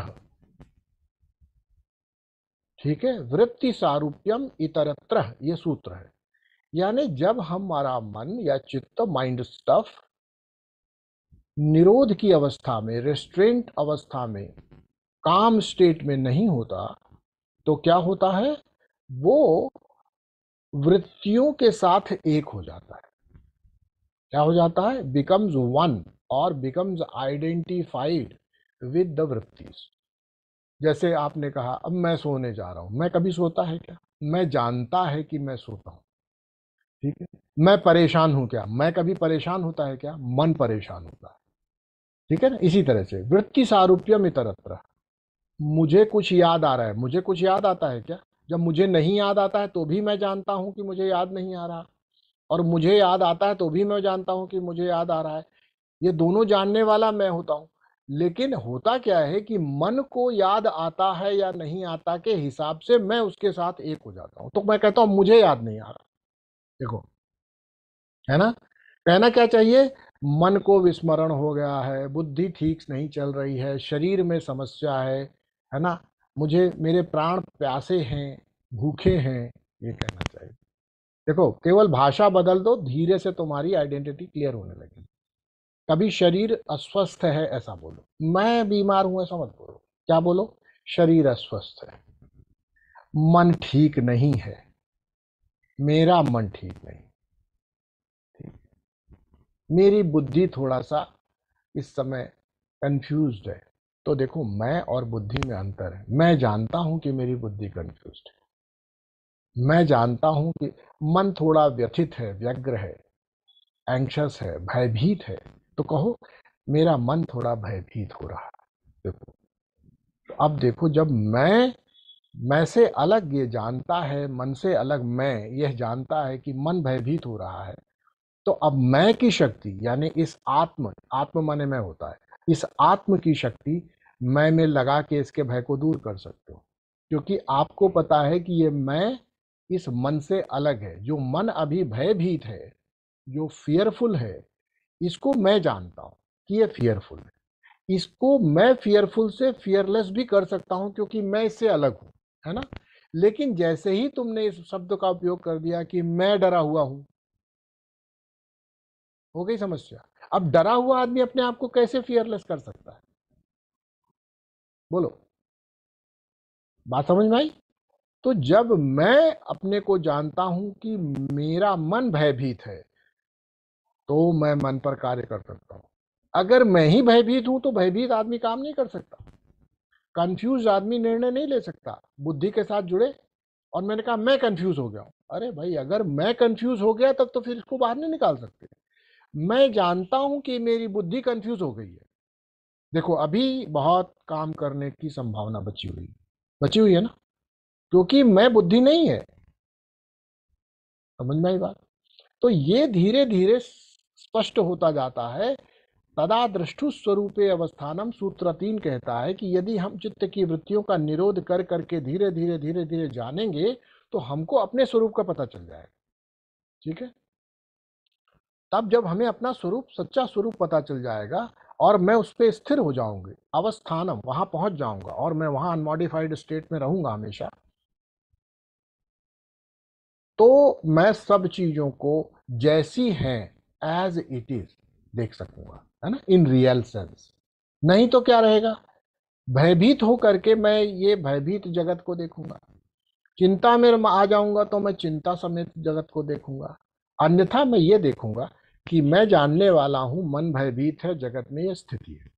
ठीक है, वृत्ति सारूप्यम इतरत्र, ये सूत्र है। यानी जब हमारा मन या चित्त, माइंड स्टफ, निरोध की अवस्था में, रेस्ट्रेंट अवस्था में, काम स्टेट में नहीं होता, तो क्या होता है? वो वृत्तियों के साथ एक हो जाता है। क्या हो जाता है? बिकम्स वन और बिकम्स आइडेंटिफाइड विद द वृत्तिस। जैसे आपने कहा, अब मैं सोने जा रहा हूं। मैं कभी सोता है क्या? मैं जानता है कि मैं सोता हूं। ठीक है, मैं परेशान हूं क्या? मैं कभी परेशान होता है क्या? मन परेशान होता है। ठीक है ना? इसी तरह से वृत्ति सारूप्यम इतरत्र। मुझे कुछ याद आ रहा है, मुझे कुछ याद आता है क्या? जब मुझे नहीं याद आता है तो भी मैं जानता हूं कि मुझे याद नहीं आ रहा, और मुझे याद आता है तो भी मैं जानता हूं कि मुझे याद आ रहा है। ये दोनों जानने वाला मैं होता हूं। लेकिन होता क्या है कि मन को याद आता है या नहीं आता के हिसाब से मैं उसके साथ एक हो जाता हूं। तो मैं कहता हूं मुझे याद नहीं आ रहा। देखो, है ना? कहना क्या चाहिए? मन को विस्मरण हो गया है, बुद्धि ठीक नहीं चल रही है, शरीर में समस्या है ना? मुझे, मेरे प्राण प्यासे हैं, भूखे हैं, ये कहना चाहिए। देखो, केवल भाषा बदल दो, धीरे से तुम्हारी आइडेंटिटी क्लियर होने लगेगी। कभी शरीर अस्वस्थ है ऐसा बोलो, मैं बीमार हूं ऐसा मत बोलो। क्या बोलो? शरीर अस्वस्थ है, मन ठीक नहीं है, मेरा मन ठीक नहीं, ठीक, मेरी बुद्धि थोड़ा सा इस समय कंफ्यूज्ड है। तो देखो, मैं और बुद्धि में अंतर है। मैं जानता हूं कि मेरी बुद्धि कंफ्यूज्ड है। मैं जानता हूं कि मन थोड़ा व्यथित है, व्यग्र है, एंग्शियस है, भयभीत है। तो कहो मेरा मन थोड़ा भयभीत हो रहा है। देखो, तो अब देखो, जब मैं से अलग ये जानता है, मन से अलग मैं यह जानता है कि मन भयभीत हो रहा है, तो अब मैं की शक्ति, यानी इस आत्म, आत्म माने मैं होता है, इस आत्म की शक्ति मैं में लगा के इसके भय को दूर कर सकते हो। क्योंकि आपको पता है कि ये मैं इस मन से अलग है। जो मन अभी भयभीत है, जो फियरफुल है, इसको मैं जानता हूं कि ये फियरफुल है। इसको मैं फियरफुल से फियरलेस भी कर सकता हूं, क्योंकि मैं इससे अलग हूं, है ना? लेकिन जैसे ही तुमने इस शब्द का उपयोग कर दिया कि मैं डरा हुआ हूं, हो गई समस्या। अब डरा हुआ आदमी अपने आप को कैसे फियरलेस कर सकता है? बोलो, बात समझ में आई? तो जब मैं अपने को जानता हूं कि मेरा मन भयभीत है, तो मैं मन पर कार्य कर सकता हूं। अगर मैं ही भयभीत हूं तो भयभीत आदमी काम नहीं कर सकता। कंफ्यूज आदमी निर्णय नहीं ले सकता। बुद्धि के साथ जुड़े, और मैंने कहा मैं कंफ्यूज हो गया हूं। अरे भाई, अगर मैं कंफ्यूज हो गया तब तो फिर इसको बाहर नहीं निकाल सकते। मैं जानता हूं कि मेरी बुद्धि कंफ्यूज हो गई है। देखो, अभी बहुत काम करने की संभावना बची हुई है ना, क्योंकि मैं बुद्धि नहीं है। समझ में आई बात? तो ये धीरे धीरे स्पष्ट होता जाता है। तदा दृष्टु स्वरूपे अवस्थानम, सूत्र 3 कहता है कि यदि हम चित्त की वृत्तियों का निरोध कर करके धीरे धीरे जानेंगे, तो हमको अपने स्वरूप का पता चल जाएगा। ठीक है, तब जब हमें अपना स्वरूप, सच्चा स्वरूप पता चल जाएगा, और मैं उस पर स्थिर हो जाऊंगी, अवस्थानम, वहां पहुंच जाऊंगा और मैं वहां अनमॉडिफाइड स्टेट में रहूंगा हमेशा, तो मैं सब चीजों को जैसी हैं, एज इट इज देख सकूंगा, है ना, इन रियल सेंस। नहीं तो क्या रहेगा, भयभीत हो करके मैं ये भयभीत जगत को देखूंगा, चिंता में आ जाऊंगा तो मैं चिंता समेत जगत को देखूंगा। अन्यथा मैं ये देखूंगा कि मैं जानने वाला हूं मन भयभीत है, जगत में ये स्थिति है।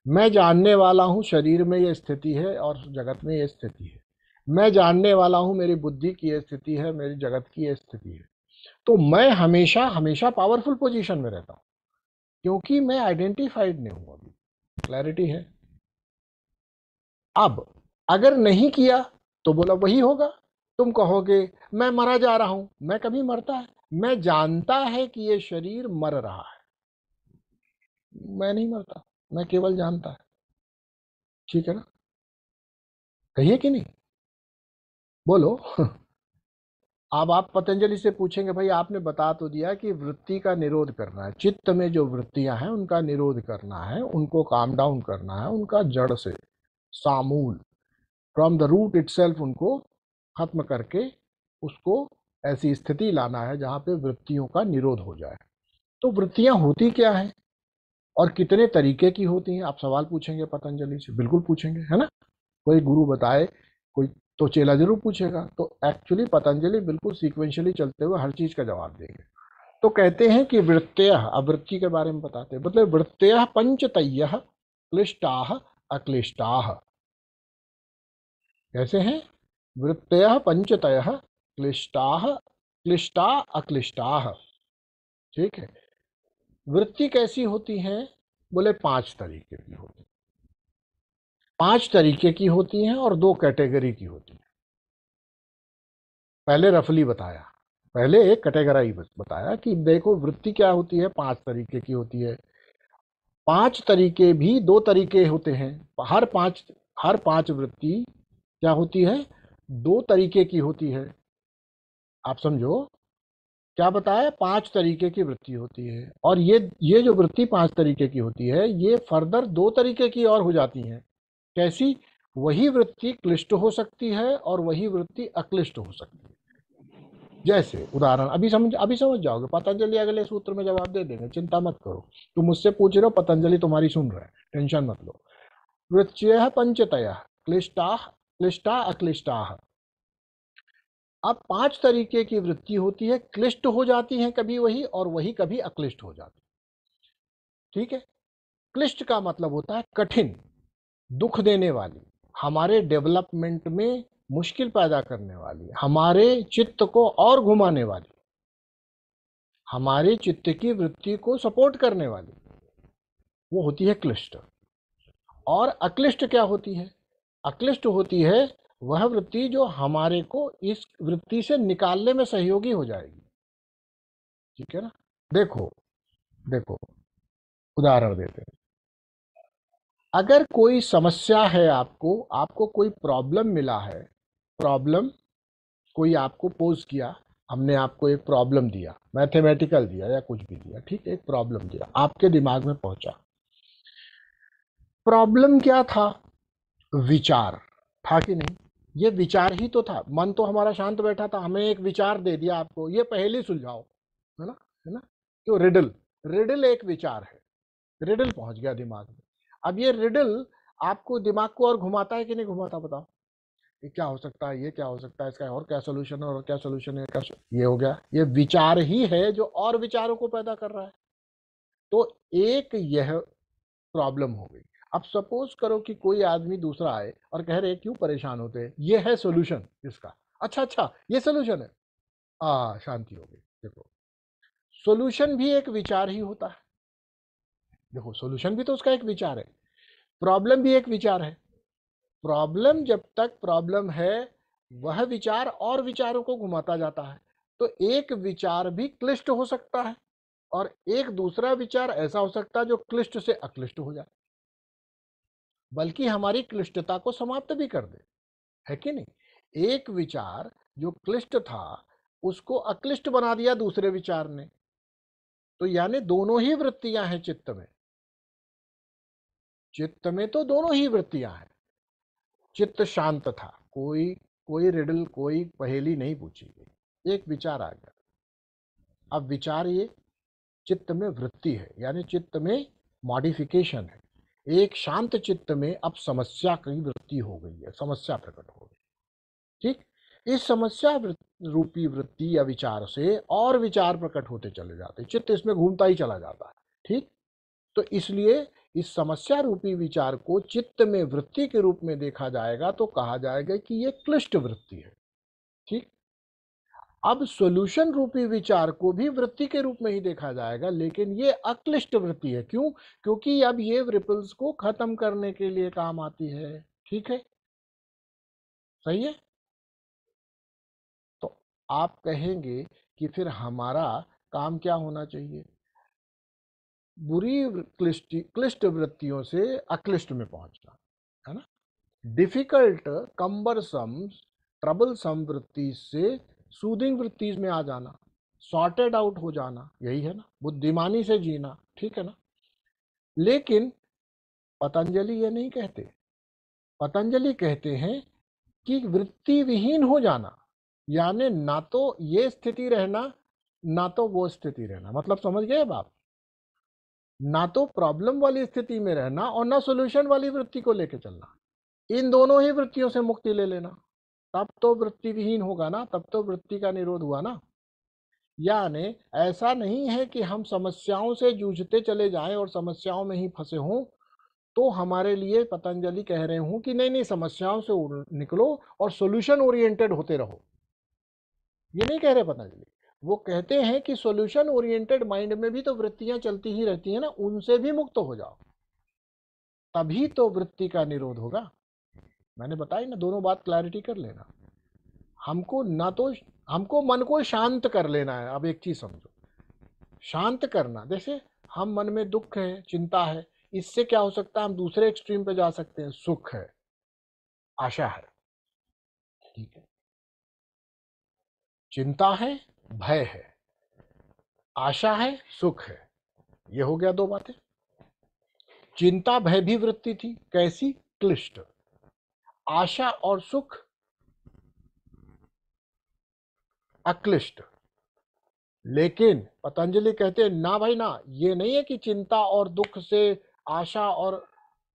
मैं जानने वाला हूं शरीर में ये स्थिति है और जगत में ये स्थिति है। मैं जानने वाला हूं मेरी बुद्धि की ये स्थिति है, मेरी जगत की ये स्थिति है। तो मैं हमेशा हमेशा पावरफुल पोजीशन में रहता हूं, क्योंकि मैं आइडेंटिफाइड नहीं हूं अभी। क्लैरिटी है? अब अगर नहीं किया तो बोला वही होगा, तुम कहोगे मैं मरा जा रहा हूं, मैं कभी मरता है? मैं जानता है कि ये शरीर मर रहा है, मैं नहीं मरता, मैं केवल जानता है। ठीक है ना? कहिए कि नहीं, बोलो। अब आप पतंजलि से पूछेंगे भाई आपने बता तो दिया कि वृत्ति का निरोध करना है, चित्त में जो वृत्तियां हैं उनका निरोध करना है, उनको काम डाउन करना है, उनका जड़ से, Samuel, from the root itself उनको खत्म करके उसको ऐसी स्थिति लाना है जहां पे वृत्तियों का निरोध हो जाए। तो वृत्तियां होती क्या है और कितने तरीके की होती हैं, आप सवाल पूछेंगे पतंजलि से, बिल्कुल पूछेंगे, है ना। कोई गुरु बताए, कोई तो चेला जरूर पूछेगा। तो एक्चुअली पतंजलि बिल्कुल सीक्वेंशियली चलते हुए हर चीज का जवाब देंगे। तो कहते हैं कि वृत्तय, अब वृत्ति के बारे में बताते हैं, मतलब वृत्तय पंचतय क्लिष्टा अक्लिष्टा। कैसे हैं? वृत्तय पंचतय क्लिष्टा, क्लिष्टा अक्लिष्टा। ठीक है। वृत्ति कैसी होती है? बोले 5 तरीके की होती है। 5 तरीके की होती हैं और 2 कैटेगरी की होती है। पहले रफली बताया, पहले एक कैटेगराई बताया कि देखो वृत्ति क्या होती है, 5 तरीके की होती है। 5 तरीके भी 2 तरीके होते हैं। हर पांच वृत्ति क्या होती है, 2 तरीके की होती है। आप समझो, क्या बताया, 5 तरीके की वृत्ति होती है। और ये जो वृत्ति 5 तरीके की होती है, ये फर्दर 2 तरीके की और हो जाती है। कैसी? वही वृत्ति क्लिष्ट हो सकती है और वही वृत्ति अक्लिष्ट हो सकती है। जैसे उदाहरण, अभी समझ जाओगे, पतंजलि अगले सूत्र में जवाब दे देंगे, चिंता मत करो। तुम मुझसे पूछ रहे हो, पतंजलि तुम्हारी सुन रहा है, टेंशन मत लो। वृत्तयः पंचतयः क्लिष्टा, क्लिष्टा अक्लिष्टा। अब 5 तरीके की वृत्ति होती है, क्लिष्ट हो जाती है कभी वही, और वही कभी अक्लिष्ट हो जाती है। ठीक है। क्लिष्ट का मतलब होता है कठिन, दुख देने वाली, हमारे डेवलपमेंट में मुश्किल पैदा करने वाली, हमारे चित्त को और घुमाने वाली, हमारे चित्त की वृत्ति को सपोर्ट करने वाली, वो होती है क्लिष्ट। और अक्लिष्ट क्या होती है? अक्लिष्ट होती है वह वृत्ति जो हमारे को इस वृत्ति से निकालने में सहयोगी हो जाएगी। ठीक है ना? देखो, देखो, उदाहरण देते हैं। अगर कोई समस्या है, आपको आपको कोई प्रॉब्लम मिला है, प्रॉब्लम कोई आपको पोज किया, हमने आपको एक प्रॉब्लम दिया, मैथमेटिकल दिया या कुछ भी दिया, ठीक है, एक प्रॉब्लम दिया, आपके दिमाग में पहुंचा। प्रॉब्लम क्या था? विचार था कि नहीं? ये विचार ही तो था। मन तो हमारा शांत बैठा था, हमें एक विचार दे दिया आपको, ये पहले सुलझाओ, है ना, है ना। तो रिडल, रिडल एक विचार है, रिडल पहुंच गया दिमाग में। अब ये रिडल आपको, दिमाग को और घुमाता है कि नहीं घुमाता, बताओ। ये क्या हो सकता है, ये क्या हो सकता है, इसका और क्या सोल्यूशन है, और क्या सोल्यूशन है, ये हो गया। ये विचार ही है जो और विचारों को पैदा कर रहा है। तो एक यह प्रॉब्लम हो गई। अब सपोज करो कि कोई आदमी दूसरा आए और कह रहे क्यों परेशान होते हैं, ये है सोल्यूशन इसका। अच्छा अच्छा, ये सोल्यूशन है, शांति हो गई। देखो, सोल्यूशन भी एक विचार ही होता है। देखो, सोल्यूशन भी तो उसका एक विचार है, प्रॉब्लम भी एक विचार है। प्रॉब्लम जब तक प्रॉब्लम है, वह विचार और विचारों को घुमाता जाता है। तो एक विचार भी क्लिष्ट हो सकता है और एक दूसरा विचार ऐसा हो सकता है जो क्लिष्ट से अक्लिष्ट हो जाए, बल्कि हमारी क्लिष्टता को समाप्त भी कर दे, है कि नहीं। एक विचार जो क्लिष्ट था उसको अक्लिष्ट बना दिया दूसरे विचार ने। तो यानी दोनों ही वृत्तियां हैं चित्त में, चित्त में तो दोनों ही वृत्तियां हैं। चित्त शांत था, कोई कोई रिडल, कोई पहेली नहीं पूछी गई, एक विचार आ गया। अब विचार ये चित्त में वृत्ति है, यानी चित्त में मॉडिफिकेशन है। एक शांत चित्त में अब समस्या की वृत्ति हो गई है, समस्या प्रकट हो गई। ठीक, इस समस्या रूपी वृत्ति या विचार से और विचार प्रकट होते चले जाते, चित्त इसमें घूमता ही चला जाता है। ठीक, तो इसलिए इस समस्या रूपी विचार को चित्त में वृत्ति के रूप में देखा जाएगा तो कहा जाएगा कि यह क्लिष्ट वृत्ति है। ठीक, अब सॉल्यूशन रूपी विचार को भी वृत्ति के रूप में ही देखा जाएगा, लेकिन ये अक्लिष्ट वृत्ति है। क्यों? क्योंकि अब ये रिपल्स को खत्म करने के लिए काम आती है। ठीक है, सही है। तो आप कहेंगे कि फिर हमारा काम क्या होना चाहिए? बुरी क्लिष्ट वृत्तियों से अक्लिष्ट में पहुंचना, है ना। डिफिकल्ट, कम्बरसम, ट्रबलसम वृत्ति से सूदिंग वृत्ति में आ जाना, सॉर्टेड आउट हो जाना, यही है ना, बुद्धिमानी से जीना। ठीक है ना। लेकिन पतंजलि ये नहीं कहते। पतंजलि कहते हैं कि वृत्ति विहीन हो जाना, यानी ना तो ये स्थिति रहना ना तो वो स्थिति रहना। मतलब समझ गए अब आप? ना तो प्रॉब्लम वाली स्थिति में रहना और ना सॉल्यूशन वाली वृत्ति को लेके चलना। इन दोनों ही वृत्तियों से मुक्ति ले लेना, तब तो वृत्ति विहीन होगा ना, तब तो वृत्ति का निरोध हुआ ना। यानी ऐसा नहीं है कि हम समस्याओं से जूझते चले जाएं और समस्याओं में ही फंसे हों। तो हमारे लिए पतंजलि कह रहे हूं कि नहीं नहीं, समस्याओं से निकलो और सॉल्यूशन ओरिएंटेड होते रहो। ये नहीं कह रहे पतंजलि, वो कहते हैं कि सॉल्यूशन ओरिएंटेड माइंड में भी तो वृत्तियां चलती ही रहती हैं ना, उनसे भी मुक्त हो जाओ, तभी तो वृत्ति का निरोध होगा। मैंने बताया ना, दोनों बात क्लैरिटी कर लेना। हमको ना तो हमको मन को शांत कर लेना है। अब एक चीज समझो, शांत करना, जैसे हम मन में दुख है, चिंता है, इससे क्या हो सकता है, हम दूसरे एक्सट्रीम पे जा सकते हैं। सुख है, आशा है। ठीक है, चिंता है, भय है, आशा है, सुख है। ये हो गया दो बातें। चिंता भय भी वृत्ति थी, कैसी? क्लिष्ट। आशा और सुख अक्लिष्ट। लेकिन पतंजलि कहते हैं ना भाई ना, ये नहीं है कि चिंता और दुख से आशा और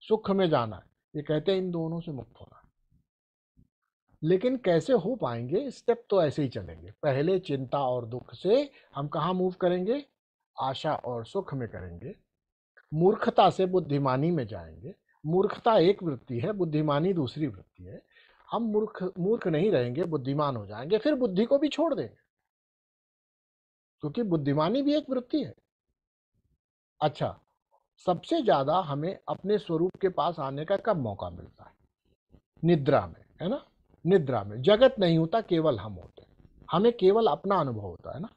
सुख में जाना है। ये कहते हैं इन दोनों से मुक्त होना है। लेकिन कैसे हो पाएंगे? स्टेप तो ऐसे ही चलेंगे। पहले चिंता और दुख से हम कहाँ मूव करेंगे? आशा और सुख में करेंगे। मूर्खता से बुद्धिमानी में जाएंगे। मूर्खता एक वृत्ति है, बुद्धिमानी दूसरी वृत्ति है। हम मूर्ख मूर्ख नहीं रहेंगे, बुद्धिमान हो जाएंगे, फिर बुद्धि को भी छोड़ देंगे, क्योंकि बुद्धिमानी भी एक वृत्ति है। अच्छा, सबसे ज्यादा हमें अपने स्वरूप के पास आने का कब मौका मिलता है? निद्रा में, है ना। निद्रा में जगत नहीं होता, केवल हम होते हैं। हमें केवल अपना अनुभव होता है ना,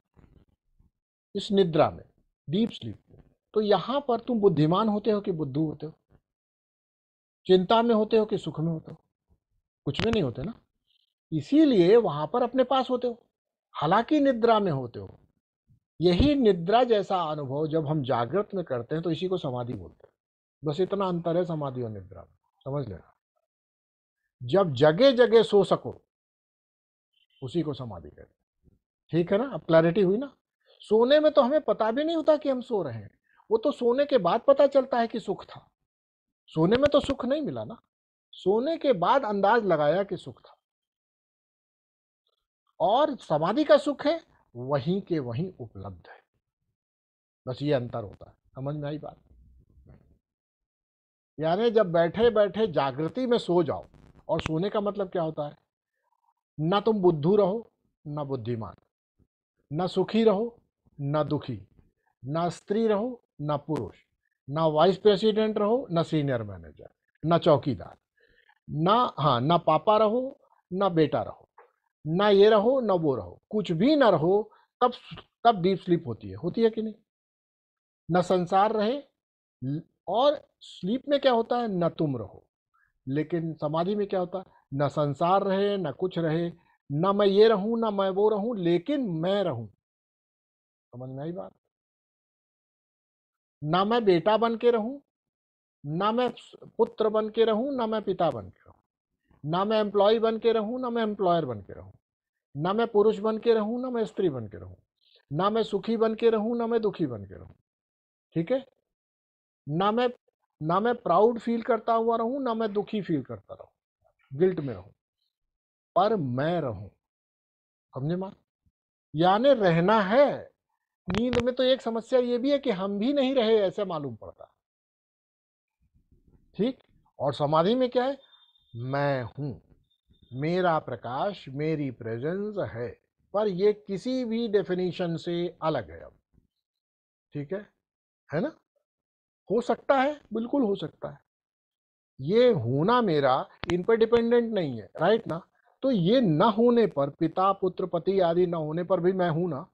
इस निद्रा में, डीप स्लीप में। तो यहां पर तुम बुद्धिमान होते हो कि बुद्धू होते हो? चिंता में होते हो कि सुख में होते हो? कुछ में नहीं होते ना, इसीलिए वहां पर अपने पास होते हो, हालांकि निद्रा में होते हो। यही निद्रा जैसा अनुभव जब हम जागृत में करते हैं तो इसी को समाधि बोलते हैं। बस इतना अंतर है समाधि और निद्रा में, समझ लेना। जब जगह जगह सो सको, उसी को समाधि कहते हैं। ठीक है ना, अब क्लैरिटी हुई ना। सोने में तो हमें पता भी नहीं होता कि हम सो रहे हैं, वो तो सोने के बाद पता चलता है कि सुख था। सोने में तो सुख नहीं मिला ना, सोने के बाद अंदाज लगाया कि सुख था। और समाधि का सुख है वहीं के वहीं उपलब्ध है। बस ये अंतर होता है, समझ में आई बात? यानी जब बैठे बैठे जागृति में सो जाओ, और सोने का मतलब क्या होता है? ना तुम बुद्धू रहो ना बुद्धिमान, ना सुखी रहो ना दुखी, ना स्त्री रहो ना पुरुष, ना वाइस प्रेसिडेंट रहो ना सीनियर मैनेजर, ना चौकीदार, ना, हाँ, ना पापा रहो ना बेटा रहो, ना ये रहो ना वो रहो, कुछ भी ना रहो। तब तब डीप स्लीप होती है कि नहीं? न संसार रहे, और स्लीप में क्या होता है? न तुम रहो। लेकिन समाधि में क्या होता है? न संसार रहे न कुछ रहे, न मैं ये रहूं न मैं वो रहूं, लेकिन मैं रहूं। समझ में आई बात? ना मैं बेटा बन के रहूं ना मैं पुत्र बन के रहूं, ना मैं पिता बन के रहूं, ना मैं एम्प्लॉय बन के रहूं, ना मैं एम्प्लॉयर बन के रहूं, ना मैं पुरुष बन के रहूं, ना मैं स्त्री बन के रहूं, ना मैं सुखी बन के रहूं, ना मैं दुखी बन के रहूं। ठीक है। ना मैं ना मैं प्राउड फील करता हुआ रहूं, ना मैं दुखी फील करता रहूं, गिल्ट में रहूं, पर मैं रहूं। समझे मां? यानी रहना है। नींद में तो एक समस्या ये भी है कि हम भी नहीं रहे ऐसे मालूम पड़ता। ठीक। और समाधि में क्या है? मैं हूं, मेरा प्रकाश, मेरी प्रेजेंस है, पर ये किसी भी डेफिनेशन से अलग है अब। ठीक है ना? हो सकता है, बिल्कुल हो सकता है। ये होना मेरा इन पर डिपेंडेंट नहीं है, राइट ना? तो ये न होने पर, पिता पुत्र पति आदि न होने पर भी मैं हूं ना।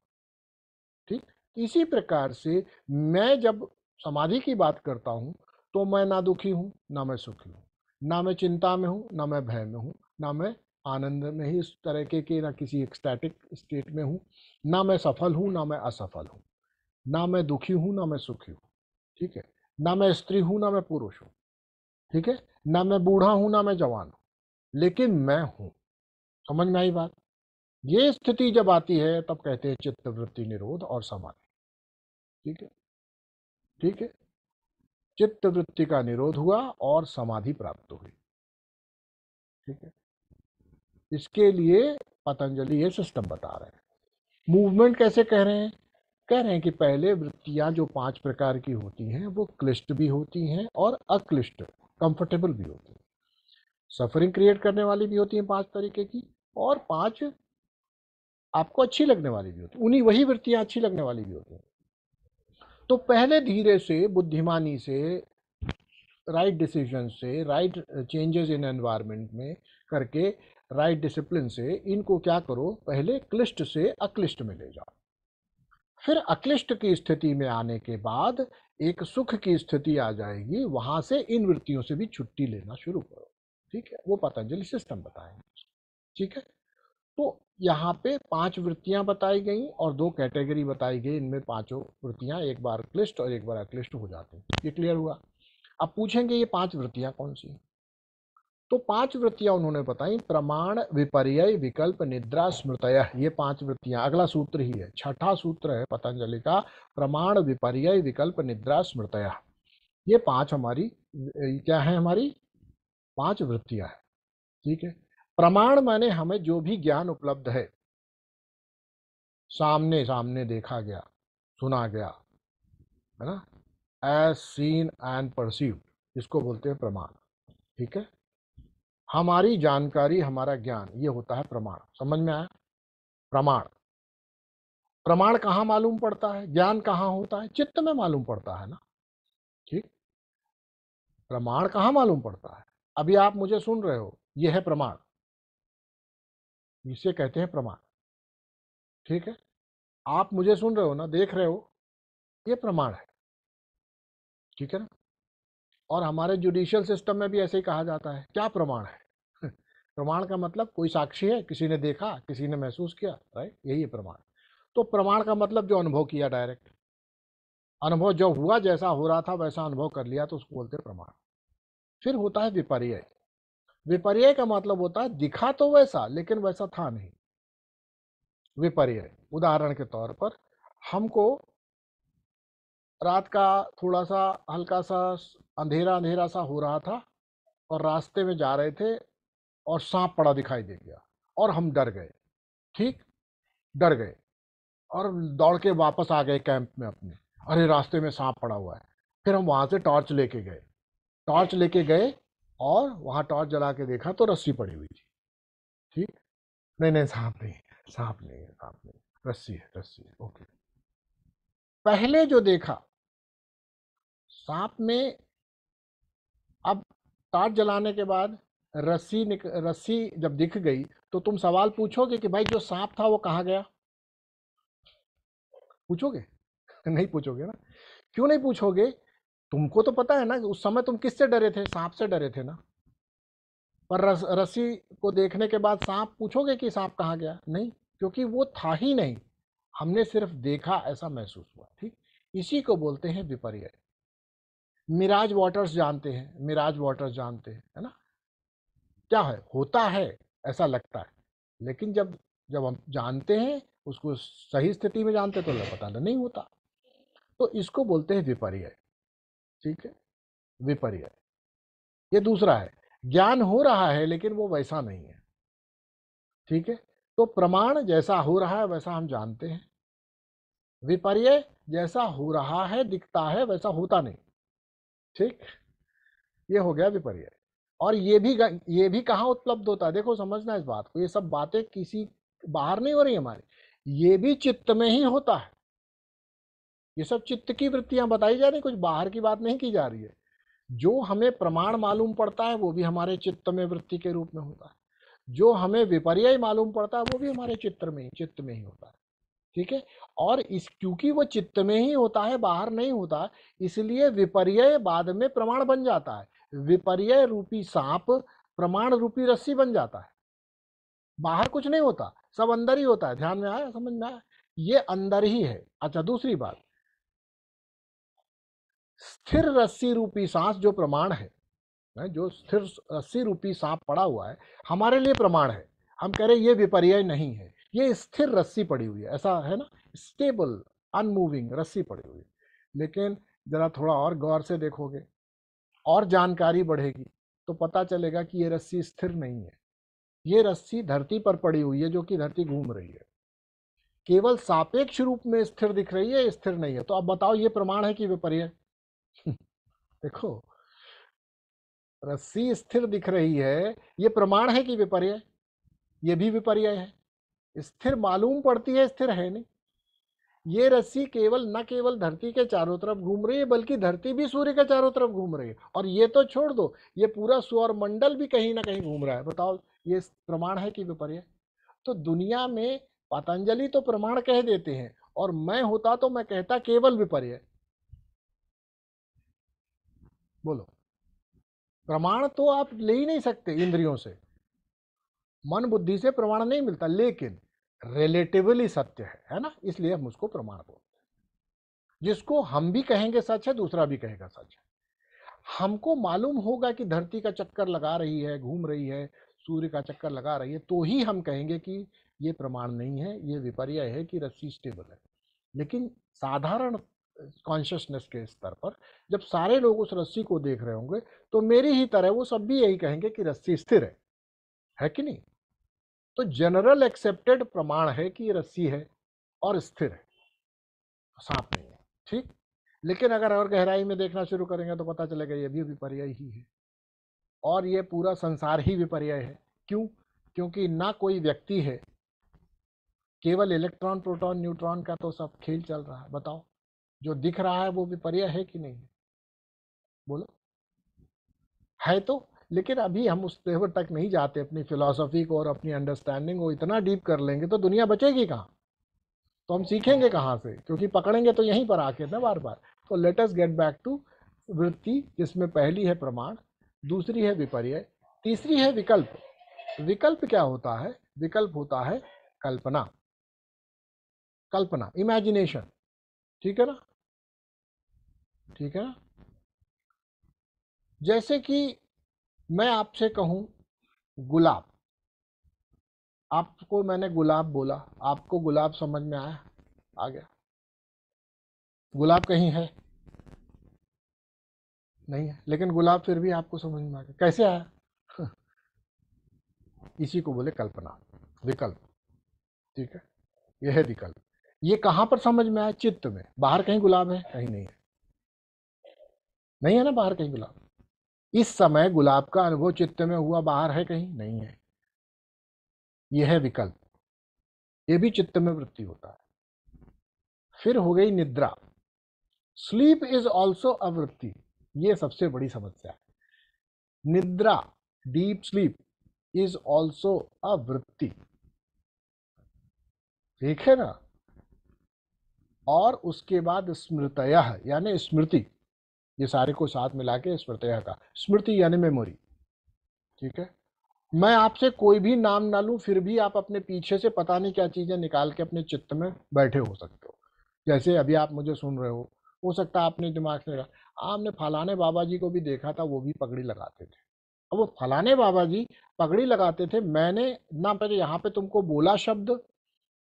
ठीक। इसी प्रकार से मैं जब समाधि की बात करता हूं, तो मैं ना दुखी हूं, ना मैं सुखी हूं, ना मैं चिंता में हूं, ना मैं भय में हूं, ना मैं आनंद में ही इस तरह के ना किसी एक्सटैटिक स्टेट में हूं, ना मैं सफल हूं, ना मैं असफल हूं, ना मैं दुखी हूं, ना मैं सुखी हूं। ठीक है। ना मैं स्त्री हूं, ना मैं पुरुष हूं। ठीक है। ना मैं बूढ़ा हूं, ना मैं जवान हूं, लेकिन मैं हूं। समझ में आई बात? ये स्थिति जब आती है तब कहते हैं चित्त वृत्ति निरोध और समाधि। ठीक है। ठीक है। चित्त वृत्ति का निरोध हुआ और समाधि प्राप्त हुई। ठीक है। इसके लिए पतंजलि ये सिस्टम बता रहे हैं। मूवमेंट कैसे कह रहे हैं? कह रहे हैं कि पहले वृत्तियां जो 5 प्रकार की होती हैं वो क्लिष्ट भी होती हैं और अक्लिष्ट, कंफर्टेबल भी होती हैं। सफरिंग क्रिएट करने वाली भी होती हैं 5 तरीके की, और 5 आपको अच्छी लगने वाली भी होती हैं। उन्हीं वही वृत्तियां अच्छी लगने वाली भी होती हैं। तो पहले धीरे से, बुद्धिमानी से, राइट डिसीजन से, राइट चेंजेस इन एनवायरनमेंट में करके, राइट डिसिप्लिन से इनको क्या करो, पहले क्लिष्ट से अक्लिष्ट में ले जाओ। फिर अक्लिष्ट की स्थिति में आने के बाद एक सुख की स्थिति आ जाएगी, वहां से इन वृत्तियों से भी छुट्टी लेना शुरू करो। ठीक है। वो पतंजलि सिस्टम बताएंगे। ठीक है। तो यहाँ पे 5 वृत्तियां बताई गई और 2 कैटेगरी बताई गई। इनमें पांचों वृत्तियां एक बार क्लिष्ट और एक बार अक्लिष्ट हो जाती हैं। ये क्लियर हुआ? अब पूछेंगे ये 5 वृत्तियां कौन सी हैं? तो 5 वृत्तियां उन्होंने बताई। प्रमाण, विपर्य, विकल्प, निद्रा, स्मृतय। ये 5 वृत्तियां अगला सूत्र ही है, छठा सूत्र है पतंजलि का। प्रमाण, विपर्य, विकल्प, निद्रा, स्मृतय। ये 5 हमारी क्या है? हमारी 5 वृत्तियां हैं। ठीक है। प्रमाण माने हमें जो भी ज्ञान उपलब्ध है, सामने सामने देखा गया, सुना गया, है ना, एज सीन एंड परसीव्ड, इसको बोलते हैं प्रमाण। ठीक है। हमारी जानकारी, हमारा ज्ञान, ये होता है प्रमाण। समझ में आया? प्रमाण। प्रमाण कहाँ मालूम पड़ता है? ज्ञान कहाँ होता है? चित्त में मालूम पड़ता है ना। ठीक। प्रमाण कहाँ मालूम पड़ता है? अभी आप मुझे सुन रहे हो, ये है प्रमाण, इसे कहते हैं प्रमाण। ठीक है। आप मुझे सुन रहे हो ना, देख रहे हो, ये प्रमाण है। ठीक है ना? और हमारे जुडिशियल सिस्टम में भी ऐसे ही कहा जाता है, क्या प्रमाण है? प्रमाण का मतलब कोई साक्षी है, किसी ने देखा, किसी ने महसूस किया, राइट? यही है प्रमाण। तो प्रमाण का मतलब जो अनुभव किया, डायरेक्ट अनुभव जो हुआ, जैसा हो रहा था वैसा अनुभव कर लिया, तो उसको बोलते हैं प्रमाण। फिर होता है विपर्य। विपर्य का मतलब होता है दिखा तो वैसा, लेकिन वैसा था नहीं। विपर्य, उदाहरण के तौर पर, हमको रात का थोड़ा सा हल्का सा अंधेरा अंधेरा सा हो रहा था, और रास्ते में जा रहे थे और सांप पड़ा दिखाई दे गया, और हम डर गए। ठीक। डर गए और दौड़ के वापस आ गए कैंप में अपने। अरे रास्ते में सांप पड़ा हुआ है। फिर हम वहां से टॉर्च लेके गए। टॉर्च लेके गए और वहां टॉर्च जला के देखा तो रस्सी पड़ी हुई थी। ठीक। नहीं नहीं, सांप नहीं, सांप नहीं है, सांप नहीं, रस्सी है, रस्सी है। ओके। पहले जो देखा सांप में, अब टॉर्च जलाने के बाद रस्सी जब दिख गई, तो तुम सवाल पूछोगे कि भाई जो सांप था वो कहाँ गया? पूछोगे? नहीं पूछोगे ना। क्यों नहीं पूछोगे? तुमको तो पता है ना कि उस समय तुम किससे डरे थे? सांप से डरे थे ना। पर रस्सी को देखने के बाद सांप पूछोगे कि सांप कहाँ गया? नहीं, क्योंकि वो था ही नहीं। हमने सिर्फ देखा, ऐसा महसूस हुआ। ठीक। इसी को बोलते हैं विपर्य। मिराज वाटर्स जानते हैं, मिराज वाटर्स जानते हैं, है ना? क्या है, होता है, ऐसा लगता है, लेकिन जब जब हम जानते हैं, उसको सही स्थिति में जानते तो पता नहीं होता। तो इसको बोलते हैं विपर्य। ठीक है, विपर्य। ये दूसरा है, ज्ञान हो रहा है लेकिन वो वैसा नहीं है। ठीक है, तो प्रमाण जैसा हो रहा है वैसा हम जानते हैं, विपर्य जैसा हो रहा है दिखता है वैसा होता नहीं। ठीक, ये हो गया विपर्य। और ये भी कहाँ उपलब्ध होता है, देखो समझना इस बात को, ये सब बातें किसी बाहर नहीं हो रही हमारी, ये भी चित्त में ही होता है। ये सब चित्त की वृत्तियां बताई जा रही, कुछ बाहर की बात नहीं की जा रही है। जो हमें प्रमाण मालूम पड़ता है वो भी हमारे चित्त में वृत्ति के रूप में होता है, जो हमें विपर्य मालूम पड़ता है वो भी हमारे चित्त में ही होता है। ठीक है, और इस क्योंकि वो चित्त में ही होता है, बाहर नहीं होता, इसलिए विपर्य बाद में प्रमाण बन जाता है। विपर्य रूपी सांप प्रमाण रूपी रस्सी बन जाता है। बाहर कुछ नहीं होता, सब अंदर ही होता है। ध्यान में आया, समझ में आया? ये अंदर ही है। अच्छा, दूसरी बात, स्थिर रस्सी रूपी सांस जो प्रमाण है, जो स्थिर रस्सी रूपी सांप पड़ा हुआ है, हमारे लिए प्रमाण है। हम कह रहे ये विपर्य नहीं है, ये स्थिर रस्सी पड़ी हुई है, ऐसा है ना, स्टेबल अनमूविंग रस्सी पड़ी हुई है। लेकिन जरा थोड़ा और गौर से देखोगे और जानकारी बढ़ेगी तो पता चलेगा कि ये रस्सी स्थिर नहीं है। ये रस्सी धरती पर पड़ी हुई है, जो कि धरती घूम रही है, केवल सापेक्ष रूप में स्थिर दिख रही है, स्थिर नहीं है। तो अब बताओ ये प्रमाण है कि विपर्य? देखो, रस्सी स्थिर दिख रही है, ये प्रमाण है कि विपर्य? ये भी विपर्य है। स्थिर मालूम पड़ती है, स्थिर है नहीं। ये रस्सी केवल न केवल धरती के चारों तरफ घूम रही है, बल्कि धरती भी सूर्य के चारों तरफ घूम रही है। और ये तो छोड़ दो, ये पूरा सौर मंडल भी कहीं ना कहीं घूम रहा है। बताओ ये प्रमाण है कि विपर्य? तो दुनिया में पतंजलि तो प्रमाण कह देते हैं, और मैं होता तो मैं कहता केवल विपर्य। बोलो, प्रमाण तो आप ले ही नहीं सकते इंद्रियों से, मन बुद्धि से प्रमाण नहीं मिलता, लेकिन रिलेटिवली सत्य है ना, इसलिए हम उसको प्रमाण बोलते हैं। जिसको हम भी कहेंगे सच है, दूसरा भी कहेगा सच है। हमको मालूम होगा कि धरती का चक्कर लगा रही है, घूम रही है, सूर्य का चक्कर लगा रही है, तो ही हम कहेंगे कि ये प्रमाण नहीं है, ये विपर्य है कि रस्सी स्टेबल है। लेकिन साधारण कॉन्शियसनेस के स्तर पर जब सारे लोग उस रस्सी को देख रहे होंगे, तो मेरी ही तरह वो सब भी यही कहेंगे कि रस्सी स्थिर है कि नहीं? तो जनरल एक्सेप्टेड प्रमाण है कि ये रस्सी है और स्थिर है, सांप नहीं है। ठीक, लेकिन अगर और गहराई में देखना शुरू करेंगे तो पता चलेगा ये भी विपर्य ही है, और ये पूरा संसार ही विपर्य है। क्यों? क्योंकि ना कोई व्यक्ति है, केवल इलेक्ट्रॉन प्रोटॉन न्यूट्रॉन का तो सब खेल चल रहा है। बताओ, जो दिख रहा है वो विपर्य है कि नहीं? बोलो, है तो। लेकिन अभी हम उस लेवल तक नहीं जाते, अपनी फिलॉसफी को और अपनी अंडरस्टैंडिंग को इतना डीप कर लेंगे तो दुनिया बचेगी कहाँ? तो हम सीखेंगे कहाँ से? क्योंकि पकड़ेंगे तो यहीं पर आके ना, बार बार। तो let us get back to वृत्ति, जिसमें पहली है प्रमाण, दूसरी है विपर्य, तीसरी है विकल्प। विकल्प क्या होता है? विकल्प होता है कल्पना, कल्पना, इमेजिनेशन। ठीक है ना? ठीक है ना? जैसे कि मैं आपसे कहूं गुलाब, आपको मैंने गुलाब बोला, आपको गुलाब समझ में आया? आ गया? गुलाब कहीं है नहीं है, लेकिन गुलाब फिर भी आपको समझ में आ गया। कैसे आया? इसी को बोले कल्पना, विकल्प। ठीक है, यह है विकल्प। ये कहां पर समझ में आया? चित्त में। बाहर कहीं गुलाब है? कहीं नहीं है, नहीं है ना बाहर कहीं गुलाब। इस समय गुलाब का अनुभव चित्त में हुआ, बाहर है कहीं? नहीं है। यह है विकल्प, ये भी चित्त में वृत्ति होता है। फिर हो गई निद्रा, स्लीप इज ऑल्सो अ वृत्ति। ये सबसे बड़ी समस्या है। निद्रा, deep sleep is also a वृत्ति। ठीक है ना? और उसके बाद स्मृतयः यानी स्मृति, ये सारे को साथ मिला के स्मृतयः का, स्मृति यानी मेमोरी। ठीक है, मैं आपसे कोई भी नाम ना लूं, फिर भी आप अपने पीछे से पता नहीं क्या चीजें निकाल के अपने चित्त में बैठे हो सकते हो। जैसे अभी आप मुझे सुन रहे हो सकता है अपने दिमाग से हमने फलाने बाबा जी को भी देखा था, वो भी पगड़ी लगाते थे। अब वो फलाने बाबा जी पगड़ी लगाते थे, मैंने ना पहले यहाँ पे तुमको बोला शब्द,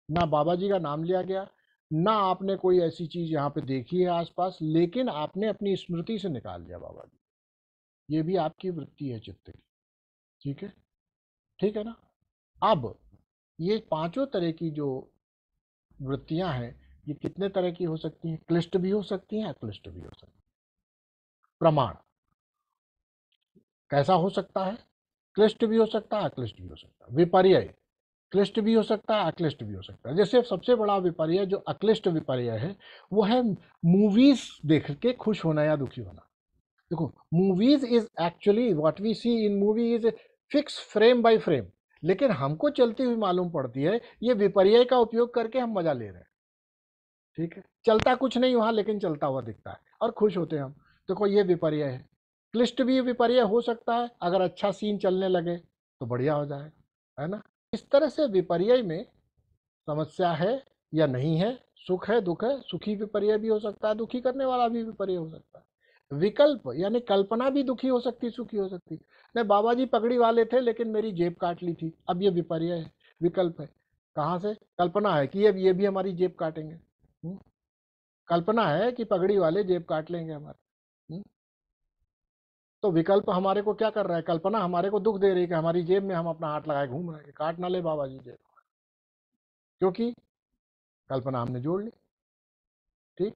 ना बाबा जी का नाम लिया गया, ना आपने कोई ऐसी चीज यहाँ पे देखी है आसपास, लेकिन आपने अपनी स्मृति से निकाल दिया बाबा जी। ये भी आपकी वृत्ति है चित्त की। ठीक है, ठीक है ना। अब ये पांचों तरह की जो वृत्तियां हैं, ये कितने तरह की हो सकती हैं? क्लिष्ट भी हो सकती हैं, अक्लिष्ट भी हो सकती हैं। प्रमाण कैसा हो सकता है? क्लिष्ट भी हो सकता है, अक्लिष्ट भी हो सकता है। विपर्य क्लिष्ट भी हो सकता है, अक्लिष्ट भी हो सकता है। जैसे सबसे बड़ा विपर्य जो अक्लिष्ट विपर्य है, वो है मूवीज देख के खुश होना या दुखी होना। देखो, movies is actually what we see in movie is fix frame by frame, लेकिन हमको चलती हुई मालूम पड़ती है, ये विपर्य का उपयोग करके हम मजा ले रहे हैं। ठीक है, चलता कुछ नहीं वहां, लेकिन चलता हुआ दिखता है और खुश होते हैं हम। देखो, ये विपर्य है। क्लिष्ट भी विपर्य हो सकता है, अगर अच्छा सीन चलने लगे तो बढ़िया हो जाए, है ना। इस तरह से विपर्य में समस्या है या नहीं है, सुख है दुख है, सुखी विपर्य भी हो सकता है, दुखी करने वाला भी विपर्य हो सकता है। विकल्प यानी कल्पना भी दुखी हो सकती, सुखी हो सकती। नहीं, बाबा जी पगड़ी वाले थे लेकिन मेरी जेब काट ली थी, अब ये विपर्य है, विकल्प है। कहाँ से? कल्पना है कि ये भी हमारी जेब काटेंगे। कल्पना है कि पगड़ी वाले जेब काट लेंगे हमारे। तो विकल्प हमारे को क्या कर रहा है? कल्पना हमारे को दुख दे रही है कि हमारी जेब में हम अपना हाथ लगाए घूम रहे हैं, काट ना ले बाबा जी जेब, क्योंकि कल्पना हमने जोड़ ली। ठीक।